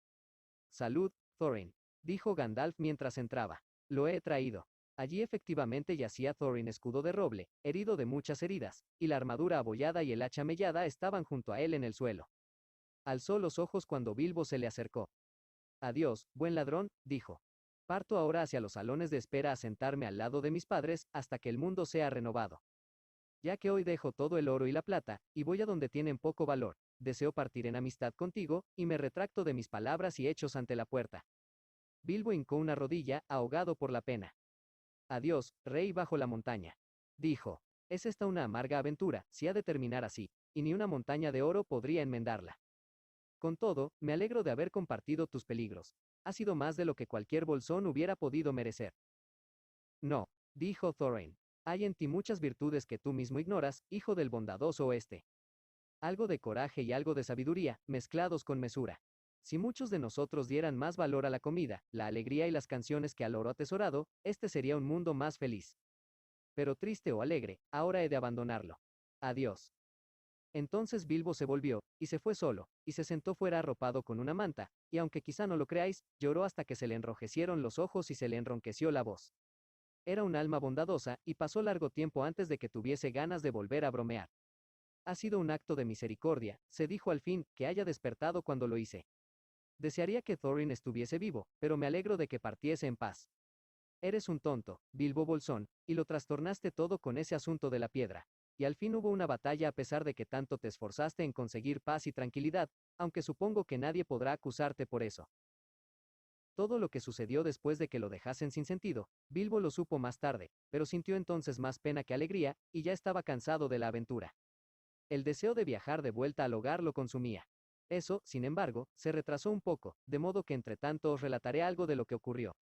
Salud, Thorin, dijo Gandalf mientras entraba. Lo he traído. Allí efectivamente yacía Thorin escudo de roble, herido de muchas heridas, y la armadura abollada y el hacha mellada estaban junto a él en el suelo. Alzó los ojos cuando Bilbo se le acercó. Adiós, buen ladrón, dijo. Parto ahora hacia los salones de espera a sentarme al lado de mis padres, hasta que el mundo sea renovado. Ya que hoy dejo todo el oro y la plata, y voy a donde tienen poco valor, deseo partir en amistad contigo, y me retracto de mis palabras y hechos ante la puerta. Bilbo hincó una rodilla, ahogado por la pena. Adiós, rey bajo la montaña. Dijo. Es esta una amarga aventura, si ha de terminar así, y ni una montaña de oro podría enmendarla. Con todo, me alegro de haber compartido tus peligros. Ha sido más de lo que cualquier bolsón hubiera podido merecer. No, dijo Thorin. Hay en ti muchas virtudes que tú mismo ignoras, hijo del bondadoso oeste. Algo de coraje y algo de sabiduría, mezclados con mesura. Si muchos de nosotros dieran más valor a la comida, la alegría y las canciones que al oro atesorado, este sería un mundo más feliz. Pero triste o alegre, ahora he de abandonarlo. Adiós. Entonces Bilbo se volvió, y se fue solo, y se sentó fuera arropado con una manta, y aunque quizá no lo creáis, lloró hasta que se le enrojecieron los ojos y se le enronqueció la voz. Era un alma bondadosa, y pasó largo tiempo antes de que tuviese ganas de volver a bromear. Ha sido un acto de misericordia, se dijo al fin, que haya despertado cuando lo hice. Desearía que Thorin estuviese vivo, pero me alegro de que partiese en paz. Eres un tonto, Bilbo Bolsón, y lo trastornaste todo con ese asunto de la piedra. Y al fin hubo una batalla a pesar de que tanto te esforzaste en conseguir paz y tranquilidad, aunque supongo que nadie podrá acusarte por eso. Todo lo que sucedió después de que lo dejasen sin sentido, Bilbo lo supo más tarde, pero sintió entonces más pena que alegría, y ya estaba cansado de la aventura. El deseo de viajar de vuelta al hogar lo consumía. Eso, sin embargo, se retrasó un poco, de modo que entre tanto os relataré algo de lo que ocurrió.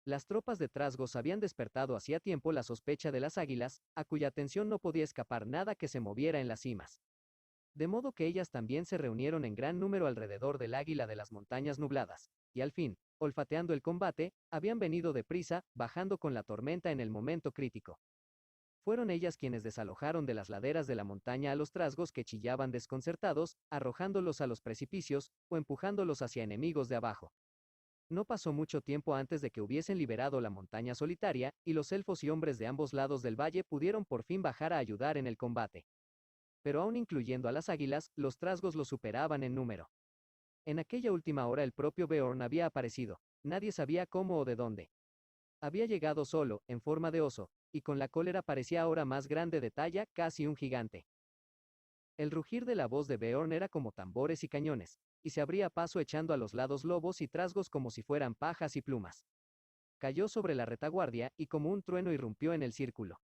Las tropas de Trasgos habían despertado hacía tiempo la sospecha de las águilas, a cuya atención no podía escapar nada que se moviera en las cimas. De modo que ellas también se reunieron en gran número alrededor del águila de las montañas nubladas, y al fin, olfateando el combate, habían venido deprisa, bajando con la tormenta en el momento crítico. Fueron ellas quienes desalojaron de las laderas de la montaña a los trasgos que chillaban desconcertados, arrojándolos a los precipicios, o empujándolos hacia enemigos de abajo. No pasó mucho tiempo antes de que hubiesen liberado la montaña solitaria, y los elfos y hombres de ambos lados del valle pudieron por fin bajar a ayudar en el combate. Pero aún incluyendo a las águilas, los trasgos los superaban en número. En aquella última hora el propio Beorn había aparecido. Nadie sabía cómo o de dónde. Había llegado solo, en forma de oso, y con la cólera parecía ahora más grande de talla, casi un gigante. El rugir de la voz de Beorn era como tambores y cañones, y se abría paso echando a los lados lobos y trasgos como si fueran pajas y plumas. Cayó sobre la retaguardia, y como un trueno irrumpió en el círculo.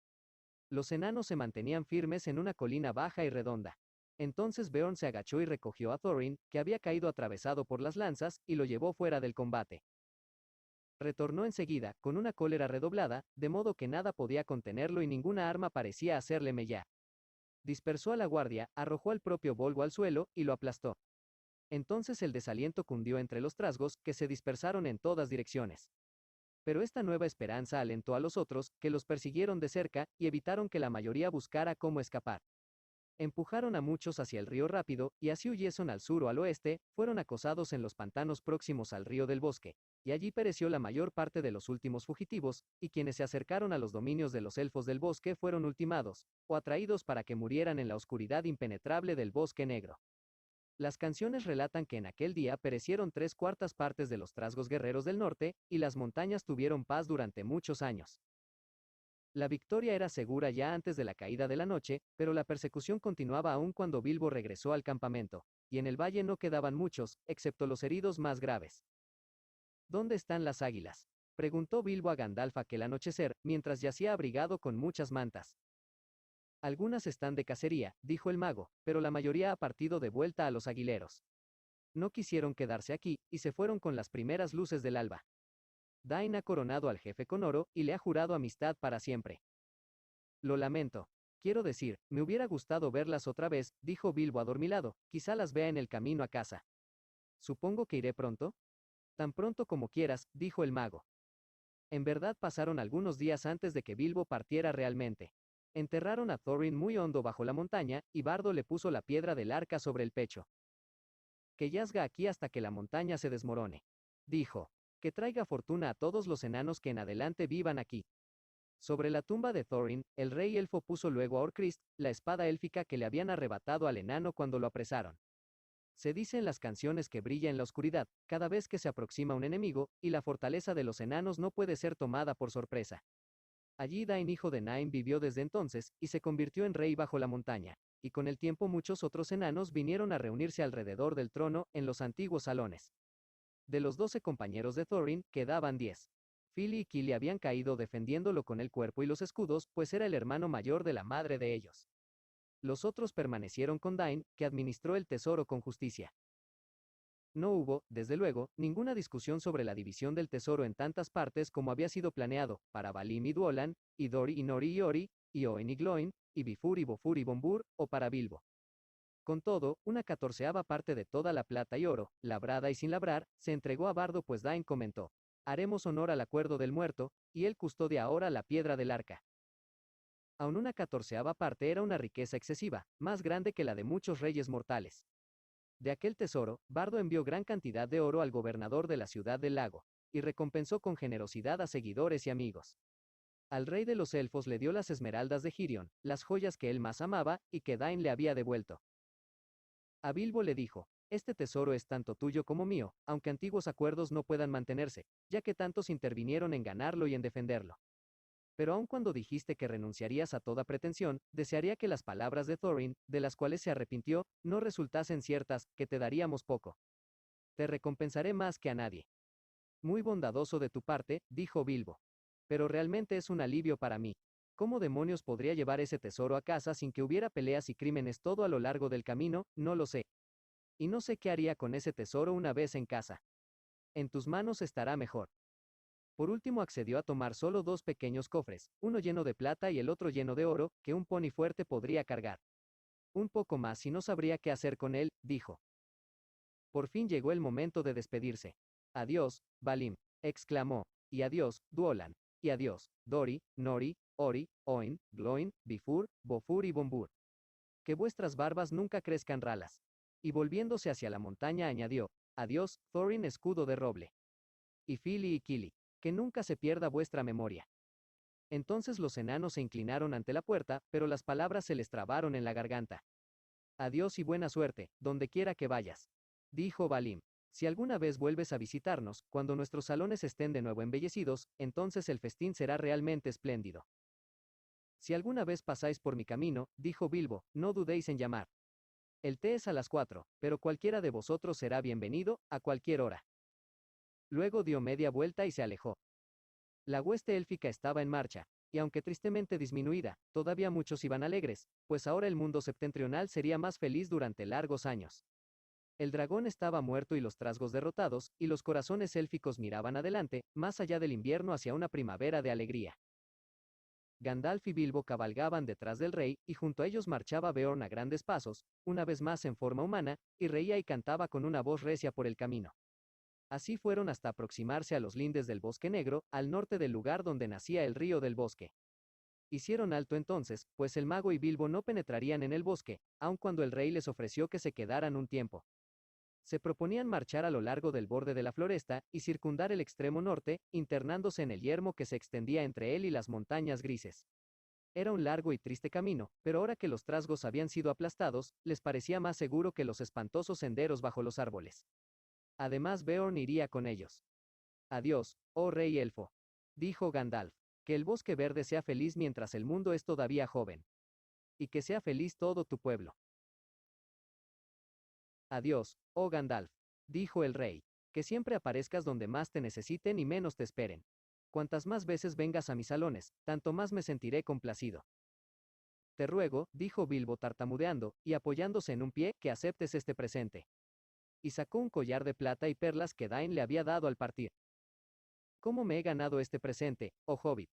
Los enanos se mantenían firmes en una colina baja y redonda. Entonces Beorn se agachó y recogió a Thorin, que había caído atravesado por las lanzas, y lo llevó fuera del combate. Retornó enseguida, con una cólera redoblada, de modo que nada podía contenerlo y ninguna arma parecía hacerle mella. Dispersó a la guardia, arrojó al propio Bolgo al suelo, y lo aplastó. Entonces el desaliento cundió entre los trasgos, que se dispersaron en todas direcciones. Pero esta nueva esperanza alentó a los otros, que los persiguieron de cerca, y evitaron que la mayoría buscara cómo escapar. Empujaron a muchos hacia el río rápido, y así huyesen al sur o al oeste, fueron acosados en los pantanos próximos al río del bosque, y allí pereció la mayor parte de los últimos fugitivos, y quienes se acercaron a los dominios de los elfos del bosque fueron ultimados, o atraídos para que murieran en la oscuridad impenetrable del bosque negro. Las canciones relatan que en aquel día perecieron 3/4 de los trasgos guerreros del norte, y las montañas tuvieron paz durante muchos años. La victoria era segura ya antes de la caída de la noche, pero la persecución continuaba aún cuando Bilbo regresó al campamento, y en el valle no quedaban muchos, excepto los heridos más graves. ¿Dónde están las águilas?, preguntó Bilbo a Gandalf aquel anochecer, mientras yacía abrigado con muchas mantas. Algunas están de cacería, dijo el mago, pero la mayoría ha partido de vuelta a los aguileros. No quisieron quedarse aquí, y se fueron con las primeras luces del alba. Dain ha coronado al jefe con oro, y le ha jurado amistad para siempre. Lo lamento. Quiero decir, me hubiera gustado verlas otra vez, dijo Bilbo adormilado, quizá las vea en el camino a casa. Supongo que iré pronto. Tan pronto como quieras, dijo el mago. En verdad pasaron algunos días antes de que Bilbo partiera realmente. Enterraron a Thorin muy hondo bajo la montaña, y Bardo le puso la piedra del arca sobre el pecho. Que yazga aquí hasta que la montaña se desmorone. Dijo. Que traiga fortuna a todos los enanos que en adelante vivan aquí. Sobre la tumba de Thorin, el rey elfo puso luego a Orcrist, la espada élfica que le habían arrebatado al enano cuando lo apresaron. Se dice en las canciones que brilla en la oscuridad, cada vez que se aproxima un enemigo, y la fortaleza de los enanos no puede ser tomada por sorpresa. Allí Dain hijo de Nain vivió desde entonces, y se convirtió en rey bajo la montaña, y con el tiempo muchos otros enanos vinieron a reunirse alrededor del trono, en los antiguos salones. De los 12 compañeros de Thorin, quedaban 10. Fili y Kili habían caído defendiéndolo con el cuerpo y los escudos, pues era el hermano mayor de la madre de ellos. Los otros permanecieron con Dain, que administró el tesoro con justicia. No hubo, desde luego, ninguna discusión sobre la división del tesoro en tantas partes como había sido planeado, para Balim y Duolan, y Dori y Nori y Ori, y Oen y Gloin, y Bifur y Bofur y Bombur, o para Bilbo. Con todo, una 14ª parte de toda la plata y oro, labrada y sin labrar, se entregó a Bardo, pues Dain comentó: haremos honor al acuerdo del muerto, y él custodia ahora la piedra del arca. Aun una 14ª parte era una riqueza excesiva, más grande que la de muchos reyes mortales. De aquel tesoro, Bardo envió gran cantidad de oro al gobernador de la ciudad del lago, y recompensó con generosidad a seguidores y amigos. Al rey de los elfos le dio las esmeraldas de Girion, las joyas que él más amaba, y que Dain le había devuelto. A Bilbo le dijo: Este tesoro es tanto tuyo como mío, aunque antiguos acuerdos no puedan mantenerse, ya que tantos intervinieron en ganarlo y en defenderlo. Pero aun cuando dijiste que renunciarías a toda pretensión, desearía que las palabras de Thorin, de las cuales se arrepintió, no resultasen ciertas, que te daríamos poco. Te recompensaré más que a nadie. Muy bondadoso de tu parte, dijo Bilbo. Pero realmente es un alivio para mí. ¿Cómo demonios podría llevar ese tesoro a casa sin que hubiera peleas y crímenes todo a lo largo del camino? No lo sé. Y no sé qué haría con ese tesoro una vez en casa. En tus manos estará mejor. Por último accedió a tomar solo 2 pequeños cofres, uno lleno de plata y el otro lleno de oro, que un pony fuerte podría cargar. Un poco más y no sabría qué hacer con él, dijo. Por fin llegó el momento de despedirse. Adiós, Valim, exclamó, y adiós, Duolan, y adiós, Dori, Nori, Ori, Oin, Gloin, Bifur, Bofur y Bombur. Que vuestras barbas nunca crezcan ralas. Y volviéndose hacia la montaña añadió, adiós, Thorin escudo de roble. Y Fili y Kili. Que nunca se pierda vuestra memoria. Entonces los enanos se inclinaron ante la puerta, pero las palabras se les trabaron en la garganta. Adiós y buena suerte, donde quiera que vayas. Dijo Valim. Si alguna vez vuelves a visitarnos, cuando nuestros salones estén de nuevo embellecidos, entonces el festín será realmente espléndido. Si alguna vez pasáis por mi camino, dijo Bilbo, no dudéis en llamar. El té es a las 4, pero cualquiera de vosotros será bienvenido, a cualquier hora. Luego dio media vuelta y se alejó. La hueste élfica estaba en marcha, y aunque tristemente disminuida, todavía muchos iban alegres, pues ahora el mundo septentrional sería más feliz durante largos años. El dragón estaba muerto y los trasgos derrotados, y los corazones élficos miraban adelante, más allá del invierno hacia una primavera de alegría. Gandalf y Bilbo cabalgaban detrás del rey, y junto a ellos marchaba Beorn a grandes pasos, una vez más en forma humana, y reía y cantaba con una voz recia por el camino. Así fueron hasta aproximarse a los lindes del Bosque Negro, al norte del lugar donde nacía el río del bosque. Hicieron alto entonces, pues el mago y Bilbo no penetrarían en el bosque, aun cuando el rey les ofreció que se quedaran un tiempo. Se proponían marchar a lo largo del borde de la floresta, y circundar el extremo norte, internándose en el yermo que se extendía entre él y las montañas grises. Era un largo y triste camino, pero ahora que los trasgos habían sido aplastados, les parecía más seguro que los espantosos senderos bajo los árboles. Además Beorn iría con ellos. Adiós, oh rey elfo, dijo Gandalf. Que el bosque verde sea feliz mientras el mundo es todavía joven. Y que sea feliz todo tu pueblo. Adiós, oh Gandalf, dijo el rey. Que siempre aparezcas donde más te necesiten y menos te esperen. Cuantas más veces vengas a mis salones, tanto más me sentiré complacido. Te ruego, dijo Bilbo tartamudeando, y apoyándose en un pie, que aceptes este presente. Y sacó un collar de plata y perlas que Dain le había dado al partir. ¿Cómo me he ganado este presente, oh hobbit?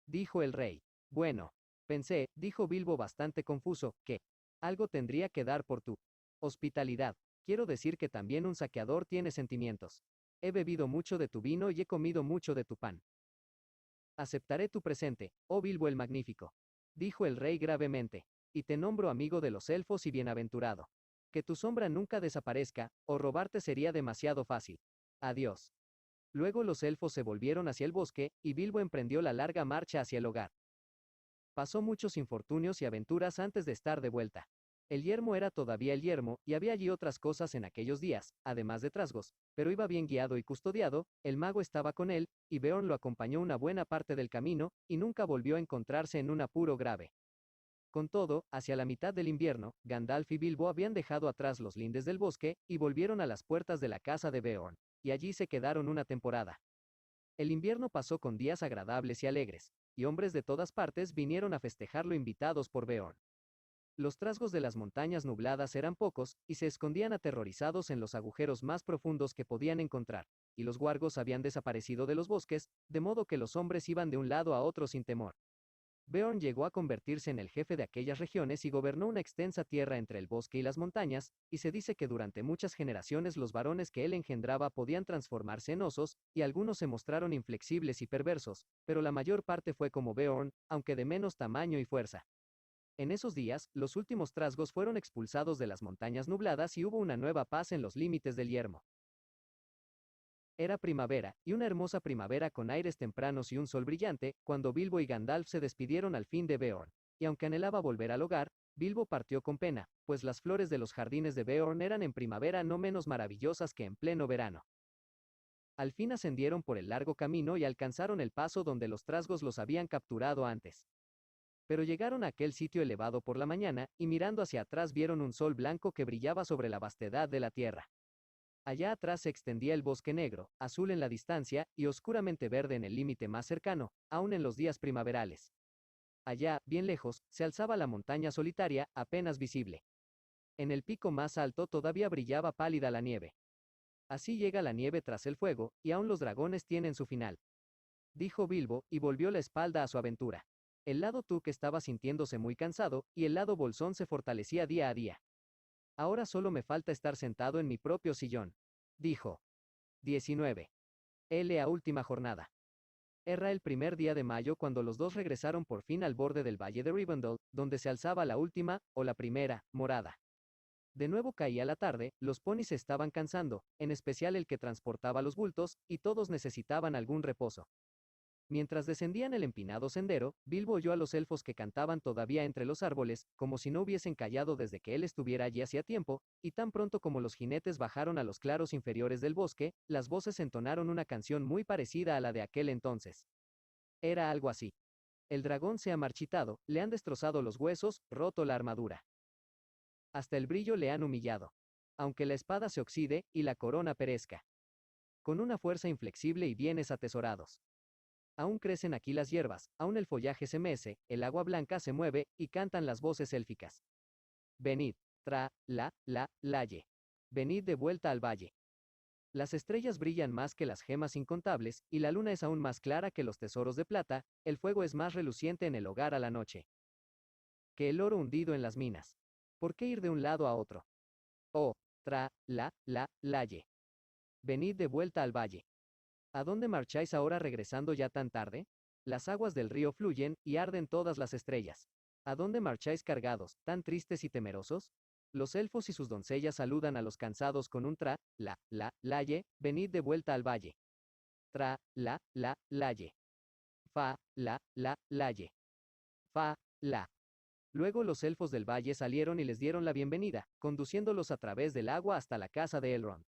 Dijo el rey. Bueno, pensé, dijo Bilbo bastante confuso, que algo tendría que dar por tu hospitalidad. Quiero decir que también un saqueador tiene sentimientos. He bebido mucho de tu vino y he comido mucho de tu pan. Aceptaré tu presente, oh Bilbo el Magnífico. Dijo el rey gravemente. Y te nombro amigo de los elfos y bienaventurado. Que tu sombra nunca desaparezca, o robarte sería demasiado fácil. Adiós. Luego los elfos se volvieron hacia el bosque, y Bilbo emprendió la larga marcha hacia el hogar. Pasó muchos infortunios y aventuras antes de estar de vuelta. El yermo era todavía el yermo, y había allí otras cosas en aquellos días, además de trasgos, pero iba bien guiado y custodiado, el mago estaba con él, y Beorn lo acompañó una buena parte del camino, y nunca volvió a encontrarse en un apuro grave. Con todo, hacia la mitad del invierno, Gandalf y Bilbo habían dejado atrás los lindes del bosque, y volvieron a las puertas de la casa de Beorn, y allí se quedaron una temporada. El invierno pasó con días agradables y alegres, y hombres de todas partes vinieron a festejarlo invitados por Beorn. Los trasgos de las montañas nubladas eran pocos, y se escondían aterrorizados en los agujeros más profundos que podían encontrar, y los guargos habían desaparecido de los bosques, de modo que los hombres iban de un lado a otro sin temor. Beorn llegó a convertirse en el jefe de aquellas regiones y gobernó una extensa tierra entre el bosque y las montañas, y se dice que durante muchas generaciones los varones que él engendraba podían transformarse en osos, y algunos se mostraron inflexibles y perversos, pero la mayor parte fue como Beorn, aunque de menos tamaño y fuerza. En esos días, los últimos trasgos fueron expulsados de las montañas nubladas y hubo una nueva paz en los límites del yermo. Era primavera, y una hermosa primavera con aires tempranos y un sol brillante, cuando Bilbo y Gandalf se despidieron al fin de Beorn, y aunque anhelaba volver al hogar, Bilbo partió con pena, pues las flores de los jardines de Beorn eran en primavera no menos maravillosas que en pleno verano. Al fin ascendieron por el largo camino y alcanzaron el paso donde los trasgos los habían capturado antes. Pero llegaron a aquel sitio elevado por la mañana, y mirando hacia atrás vieron un sol blanco que brillaba sobre la vastedad de la tierra. Allá atrás se extendía el bosque negro, azul en la distancia, y oscuramente verde en el límite más cercano, aún en los días primaverales. Allá, bien lejos, se alzaba la montaña solitaria, apenas visible. En el pico más alto todavía brillaba pálida la nieve. Así llega la nieve tras el fuego, y aún los dragones tienen su final. Dijo Bilbo, y volvió la espalda a su aventura. El lado Tuque estaba sintiéndose muy cansado, y el lado Bolsón se fortalecía día a día. Ahora solo me falta estar sentado en mi propio sillón. Dijo. 19. La última jornada. Era el primer día de mayo cuando los dos regresaron por fin al borde del valle de Rivendell, donde se alzaba la última, o la primera, morada. De nuevo caía la tarde, los ponis se estaban cansando, en especial el que transportaba los bultos, y todos necesitaban algún reposo. Mientras descendían el empinado sendero, Bilbo oyó a los elfos que cantaban todavía entre los árboles, como si no hubiesen callado desde que él estuviera allí hacía tiempo, y tan pronto como los jinetes bajaron a los claros inferiores del bosque, las voces entonaron una canción muy parecida a la de aquel entonces. Era algo así. El dragón se ha marchitado, le han destrozado los huesos, roto la armadura. Hasta el brillo le han humillado. Aunque la espada se oxide, y la corona perezca. Con una fuerza inflexible y bienes atesorados. Aún crecen aquí las hierbas, aún el follaje se mece, el agua blanca se mueve, y cantan las voces élficas. Venid, laye. Venid de vuelta al valle. Las estrellas brillan más que las gemas incontables, y la luna es aún más clara que los tesoros de plata, el fuego es más reluciente en el hogar a la noche. Que el oro hundido en las minas. ¿Por qué ir de un lado a otro? Oh, laye. Venid de vuelta al valle. ¿A dónde marcháis ahora regresando ya tan tarde? Las aguas del río fluyen, y arden todas las estrellas. ¿A dónde marcháis cargados, tan tristes y temerosos? Los elfos y sus doncellas saludan a los cansados con un laye, venid de vuelta al valle. Laye. Laye. La. Luego los elfos del valle salieron y les dieron la bienvenida, conduciéndolos a través del agua hasta la casa de Elrond.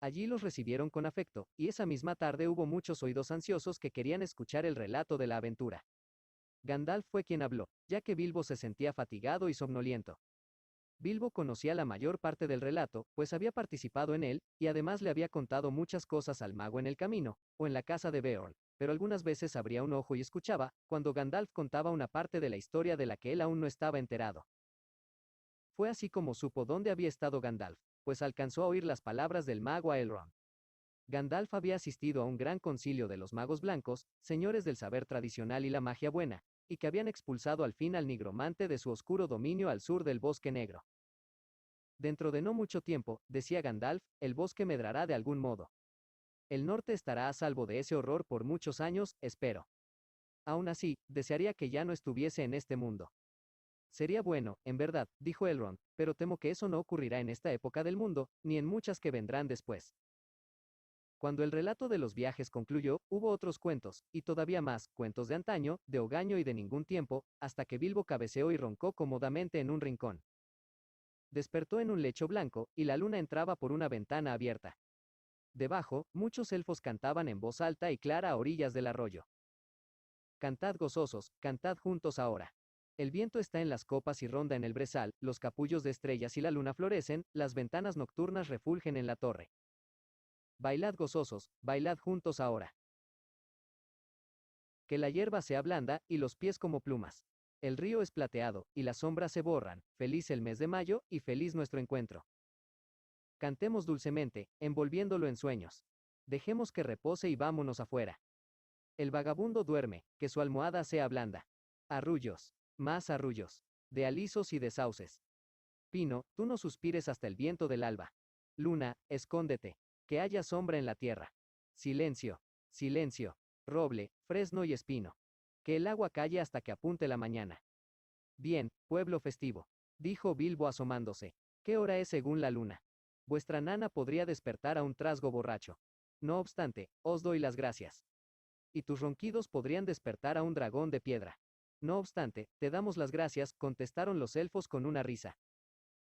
Allí los recibieron con afecto, y esa misma tarde hubo muchos oídos ansiosos que querían escuchar el relato de la aventura. Gandalf fue quien habló, ya que Bilbo se sentía fatigado y somnoliento. Bilbo conocía la mayor parte del relato, pues había participado en él, y además le había contado muchas cosas al mago en el camino, o en la casa de Beorn, pero algunas veces abría un ojo y escuchaba, cuando Gandalf contaba una parte de la historia de la que él aún no estaba enterado. Fue así como supo dónde había estado Gandalf, pues alcanzó a oír las palabras del mago a Elrond. Gandalf había asistido a un gran concilio de los magos blancos, señores del saber tradicional y la magia buena, y que habían expulsado al fin al nigromante de su oscuro dominio al sur del Bosque Negro. Dentro de no mucho tiempo, decía Gandalf, el bosque medrará de algún modo. El norte estará a salvo de ese horror por muchos años, espero. Aún así, desearía que ya no estuviese en este mundo. Sería bueno, en verdad, dijo Elrond, pero temo que eso no ocurrirá en esta época del mundo, ni en muchas que vendrán después. Cuando el relato de los viajes concluyó, hubo otros cuentos, y todavía más, cuentos de antaño, de hogaño y de ningún tiempo, hasta que Bilbo cabeceó y roncó cómodamente en un rincón. Despertó en un lecho blanco, y la luna entraba por una ventana abierta. Debajo, muchos elfos cantaban en voz alta y clara a orillas del arroyo. Cantad gozosos, cantad juntos ahora. El viento está en las copas y ronda en el brezal, los capullos de estrellas y la luna florecen, las ventanas nocturnas refulgen en la torre. Bailad gozosos, bailad juntos ahora. Que la hierba sea blanda, y los pies como plumas. El río es plateado, y las sombras se borran, feliz el mes de mayo, y feliz nuestro encuentro. Cantemos dulcemente, envolviéndolo en sueños. Dejemos que repose y vámonos afuera. El vagabundo duerme, que su almohada sea blanda. Arrullos, más arrullos, de alisos y de sauces. Pino, tú no suspires hasta el viento del alba. Luna, escóndete, que haya sombra en la tierra. Silencio, silencio, roble, fresno y espino. Que el agua calle hasta que apunte la mañana. Bien, pueblo festivo, dijo Bilbo asomándose. ¿Qué hora es según la luna? Vuestra nana podría despertar a un trasgo borracho. No obstante, os doy las gracias. Y tus ronquidos podrían despertar a un dragón de piedra. No obstante, te damos las gracias, contestaron los elfos con una risa.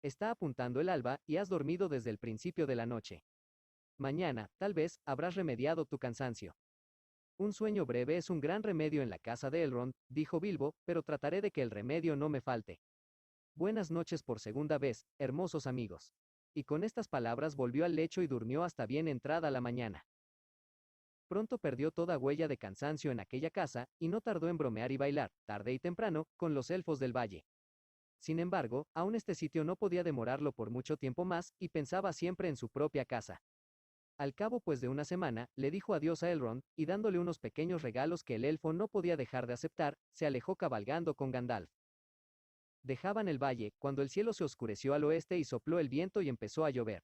Está apuntando el alba, y has dormido desde el principio de la noche. Mañana, tal vez, habrás remediado tu cansancio. Un sueño breve es un gran remedio en la casa de Elrond, dijo Bilbo, pero trataré de que el remedio no me falte. Buenas noches por segunda vez, hermosos amigos. Y con estas palabras volvió al lecho y durmió hasta bien entrada la mañana. Pronto perdió toda huella de cansancio en aquella casa, y no tardó en bromear y bailar, tarde y temprano, con los elfos del valle. Sin embargo, aún este sitio no podía demorarlo por mucho tiempo más, y pensaba siempre en su propia casa. Al cabo pues de una semana, le dijo adiós a Elrond, y dándole unos pequeños regalos que el elfo no podía dejar de aceptar, se alejó cabalgando con Gandalf. Dejaban el valle, cuando el cielo se oscureció al oeste y sopló el viento y empezó a llover.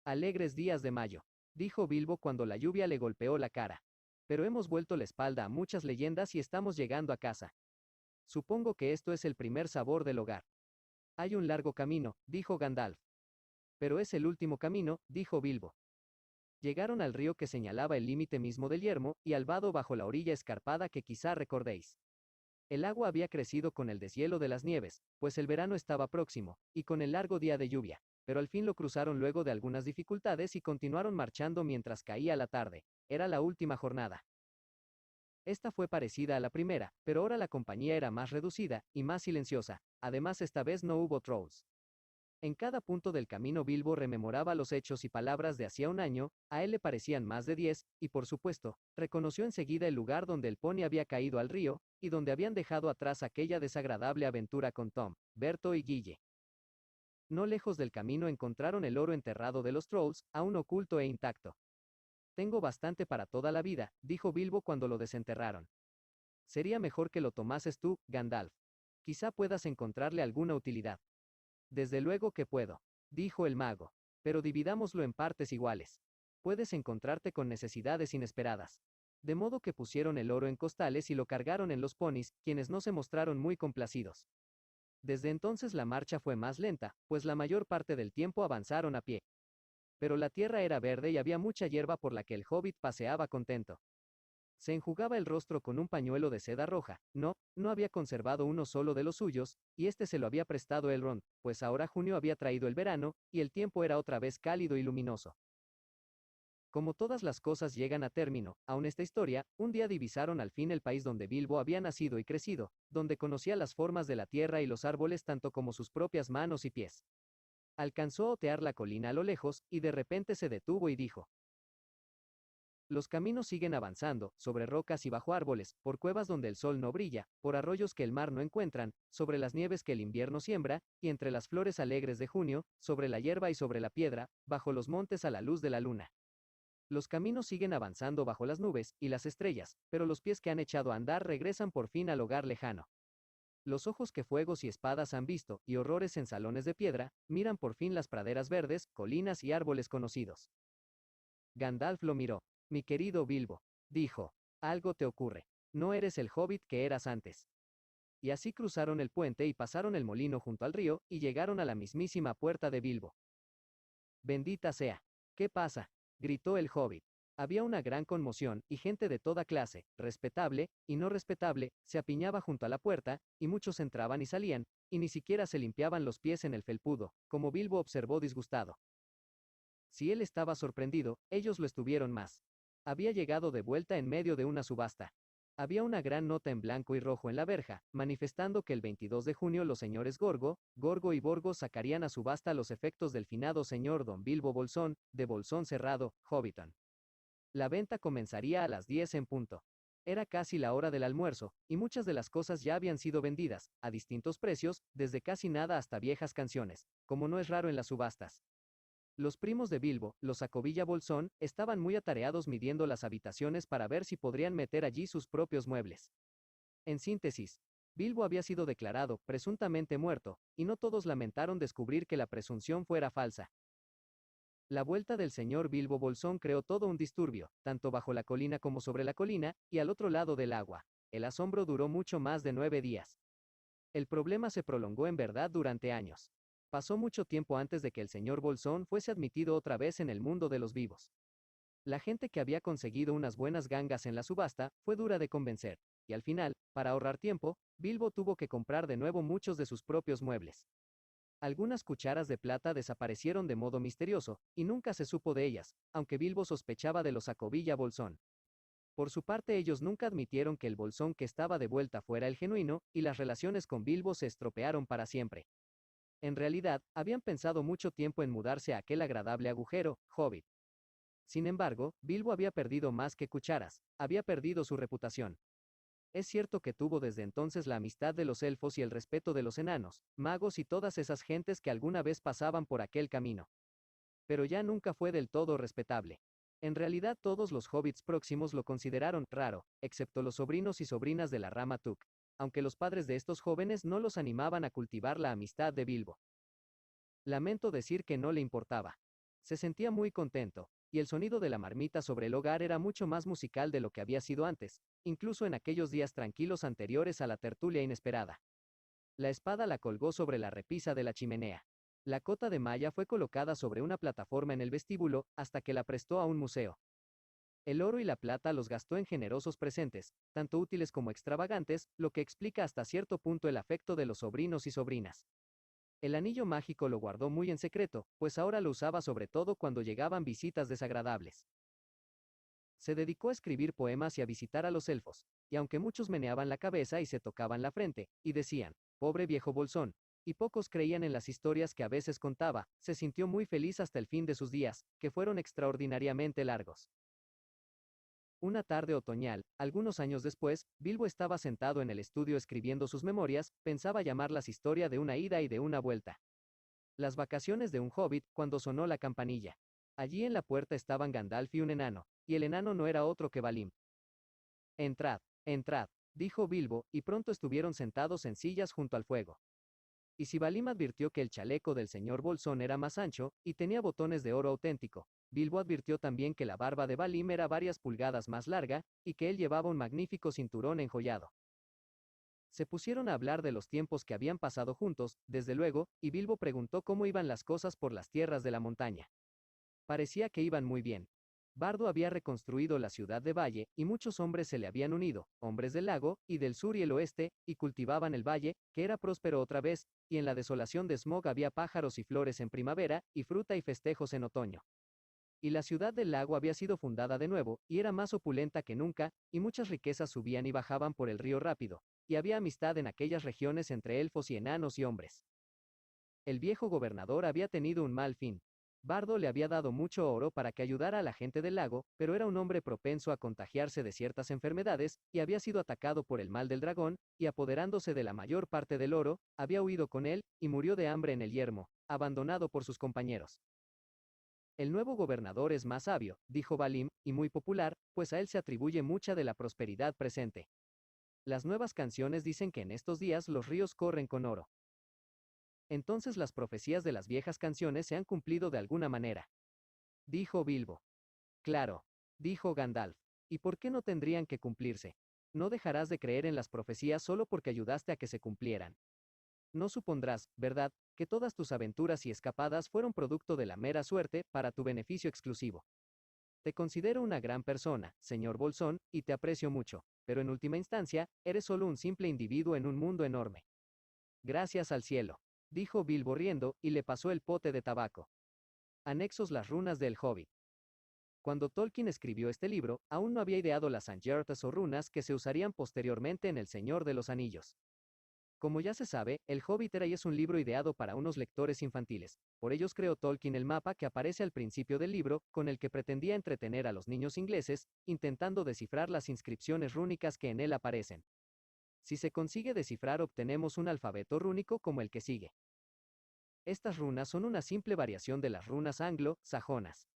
Alegres días de mayo, dijo Bilbo cuando la lluvia le golpeó la cara. Pero hemos vuelto la espalda a muchas leyendas y estamos llegando a casa. Supongo que esto es el primer sabor del hogar. Hay un largo camino, dijo Gandalf. Pero es el último camino, dijo Bilbo. Llegaron al río que señalaba el límite mismo del yermo, y al vado bajo la orilla escarpada que quizá recordéis. El agua había crecido con el deshielo de las nieves, pues el verano estaba próximo, y con el largo día de lluvia, pero al fin lo cruzaron luego de algunas dificultades y continuaron marchando mientras caía la tarde. Era la última jornada. Esta fue parecida a la primera, pero ahora la compañía era más reducida, y más silenciosa. Además esta vez no hubo trolls. En cada punto del camino Bilbo rememoraba los hechos y palabras de hacía un año, a él le parecían más de 10, y por supuesto, reconoció enseguida el lugar donde el pony había caído al río, y donde habían dejado atrás aquella desagradable aventura con Tom, Berto y Guille. No lejos del camino encontraron el oro enterrado de los trolls, aún oculto e intacto. Tengo bastante para toda la vida, dijo Bilbo cuando lo desenterraron. Sería mejor que lo tomases tú, Gandalf. Quizá puedas encontrarle alguna utilidad. Desde luego que puedo, dijo el mago. Pero dividámoslo en partes iguales. Puedes encontrarte con necesidades inesperadas. De modo que pusieron el oro en costales y lo cargaron en los ponis, quienes no se mostraron muy complacidos. Desde entonces la marcha fue más lenta, pues la mayor parte del tiempo avanzaron a pie. Pero la tierra era verde y había mucha hierba por la que el hobbit paseaba contento. Se enjugaba el rostro con un pañuelo de seda roja. No había conservado uno solo de los suyos, y este se lo había prestado Elrond, pues ahora junio había traído el verano, y el tiempo era otra vez cálido y luminoso. Como todas las cosas llegan a término, aun esta historia, un día divisaron al fin el país donde Bilbo había nacido y crecido, donde conocía las formas de la tierra y los árboles tanto como sus propias manos y pies. Alcanzó a otear la colina a lo lejos, y de repente se detuvo y dijo: los caminos siguen avanzando, sobre rocas y bajo árboles, por cuevas donde el sol no brilla, por arroyos que el mar no encuentran, sobre las nieves que el invierno siembra, y entre las flores alegres de junio, sobre la hierba y sobre la piedra, bajo los montes a la luz de la luna. Los caminos siguen avanzando bajo las nubes y las estrellas, pero los pies que han echado a andar regresan por fin al hogar lejano. Los ojos que fuegos y espadas han visto, y horrores en salones de piedra, miran por fin las praderas verdes, colinas y árboles conocidos. Gandalf lo miró. Mi querido Bilbo, dijo, algo te ocurre. No eres el hobbit que eras antes. Y así cruzaron el puente y pasaron el molino junto al río, y llegaron a la mismísima puerta de Bilbo. Bendita sea. ¿Qué pasa? Gritó el hobbit. Había una gran conmoción, y gente de toda clase, respetable y no respetable, se apiñaba junto a la puerta, y muchos entraban y salían, y ni siquiera se limpiaban los pies en el felpudo, como Bilbo observó disgustado. Si él estaba sorprendido, ellos lo estuvieron más. Había llegado de vuelta en medio de una subasta. Había una gran nota en blanco y rojo en la verja, manifestando que el 22 de junio los señores Gorgo y Borgo sacarían a subasta los efectos del finado señor don Bilbo Bolsón, de Bolsón Cerrado, Hobbiton. La venta comenzaría a las 10 en punto. Era casi la hora del almuerzo, y muchas de las cosas ya habían sido vendidas, a distintos precios, desde casi nada hasta viejas canciones, como no es raro en las subastas. Los primos de Bilbo, los Acobilla Bolsón, estaban muy atareados midiendo las habitaciones para ver si podrían meter allí sus propios muebles. En síntesis, Bilbo había sido declarado presuntamente muerto, y no todos lamentaron descubrir que la presunción fuera falsa. La vuelta del señor Bilbo Bolsón creó todo un disturbio, tanto bajo la colina como sobre la colina, y al otro lado del agua. El asombro duró mucho más de 9 días. El problema se prolongó en verdad durante años. Pasó mucho tiempo antes de que el señor Bolsón fuese admitido otra vez en el mundo de los vivos. La gente que había conseguido unas buenas gangas en la subasta, fue dura de convencer, y al final, para ahorrar tiempo, Bilbo tuvo que comprar de nuevo muchos de sus propios muebles. Algunas cucharas de plata desaparecieron de modo misterioso, y nunca se supo de ellas, aunque Bilbo sospechaba de los Sacovilla Bolsón. Por su parte ellos nunca admitieron que el bolsón que estaba de vuelta fuera el genuino, y las relaciones con Bilbo se estropearon para siempre. En realidad, habían pensado mucho tiempo en mudarse a aquel agradable agujero, Hobbit. Sin embargo, Bilbo había perdido más que cucharas, había perdido su reputación. Es cierto que tuvo desde entonces la amistad de los elfos y el respeto de los enanos, magos y todas esas gentes que alguna vez pasaban por aquel camino. Pero ya nunca fue del todo respetable. En realidad todos los hobbits próximos lo consideraron raro, excepto los sobrinos y sobrinas de la rama Tuk, aunque los padres de estos jóvenes no los animaban a cultivar la amistad de Bilbo. Lamento decir que no le importaba. Se sentía muy contento, y el sonido de la marmita sobre el hogar era mucho más musical de lo que había sido antes, incluso en aquellos días tranquilos anteriores a la tertulia inesperada. La espada la colgó sobre la repisa de la chimenea. La cota de malla fue colocada sobre una plataforma en el vestíbulo, hasta que la prestó a un museo. El oro y la plata los gastó en generosos presentes, tanto útiles como extravagantes, lo que explica hasta cierto punto el afecto de los sobrinos y sobrinas. El anillo mágico lo guardó muy en secreto, pues ahora lo usaba sobre todo cuando llegaban visitas desagradables. Se dedicó a escribir poemas y a visitar a los elfos, y aunque muchos meneaban la cabeza y se tocaban la frente, y decían, pobre viejo bolsón, y pocos creían en las historias que a veces contaba, se sintió muy feliz hasta el fin de sus días, que fueron extraordinariamente largos. Una tarde otoñal, algunos años después, Bilbo estaba sentado en el estudio escribiendo sus memorias, pensaba llamarlas Historia de una ida y de una vuelta. Las vacaciones de un hobbit, cuando sonó la campanilla. Allí en la puerta estaban Gandalf y un enano, y el enano no era otro que Balim. Entrad, entrad, dijo Bilbo, y pronto estuvieron sentados en sillas junto al fuego. Y si Balim advirtió que el chaleco del señor Bolsón era más ancho, y tenía botones de oro auténtico, Bilbo advirtió también que la barba de Balim era varias pulgadas más larga, y que él llevaba un magnífico cinturón enjollado. Se pusieron a hablar de los tiempos que habían pasado juntos, desde luego, y Bilbo preguntó cómo iban las cosas por las tierras de la montaña. Parecía que iban muy bien. Bardo había reconstruido la ciudad de Valle, y muchos hombres se le habían unido, hombres del lago, y del sur y el oeste, y cultivaban el valle, que era próspero otra vez, y en la desolación de Smog había pájaros y flores en primavera, y fruta y festejos en otoño. Y la ciudad del lago había sido fundada de nuevo, y era más opulenta que nunca, y muchas riquezas subían y bajaban por el río rápido, y había amistad en aquellas regiones entre elfos y enanos y hombres. El viejo gobernador había tenido un mal fin. Bardo le había dado mucho oro para que ayudara a la gente del lago, pero era un hombre propenso a contagiarse de ciertas enfermedades, y había sido atacado por el mal del dragón, y apoderándose de la mayor parte del oro, había huido con él, y murió de hambre en el yermo, abandonado por sus compañeros. El nuevo gobernador es más sabio, dijo Balim, y muy popular, pues a él se atribuye mucha de la prosperidad presente. Las nuevas canciones dicen que en estos días los ríos corren con oro. Entonces las profecías de las viejas canciones se han cumplido de alguna manera. Dijo Bilbo. Claro. Dijo Gandalf. ¿Y por qué no tendrían que cumplirse? No dejarás de creer en las profecías solo porque ayudaste a que se cumplieran. No supondrás, ¿verdad?, que todas tus aventuras y escapadas fueron producto de la mera suerte, para tu beneficio exclusivo. Te considero una gran persona, señor Bolsón, y te aprecio mucho, pero en última instancia, eres solo un simple individuo en un mundo enorme. Gracias al cielo. Dijo Bilbo riendo, y le pasó el pote de tabaco. Anexos las runas del Hobbit. Cuando Tolkien escribió este libro, aún no había ideado las Anjertas o runas que se usarían posteriormente en El Señor de los Anillos. Como ya se sabe, El Hobbit era y es un libro ideado para unos lectores infantiles. Por ellos creó Tolkien el mapa que aparece al principio del libro, con el que pretendía entretener a los niños ingleses, intentando descifrar las inscripciones rúnicas que en él aparecen. Si se consigue descifrar obtenemos un alfabeto rúnico como el que sigue. Estas runas son una simple variación de las runas anglo-sajonas.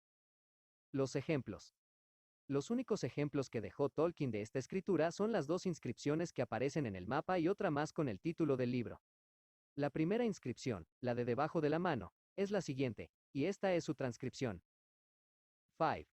Los ejemplos. Los únicos ejemplos que dejó Tolkien de esta escritura son las dos inscripciones que aparecen en el mapa y otra más con el título del libro. La primera inscripción, la de debajo de la mano, es la siguiente, y esta es su transcripción. 5.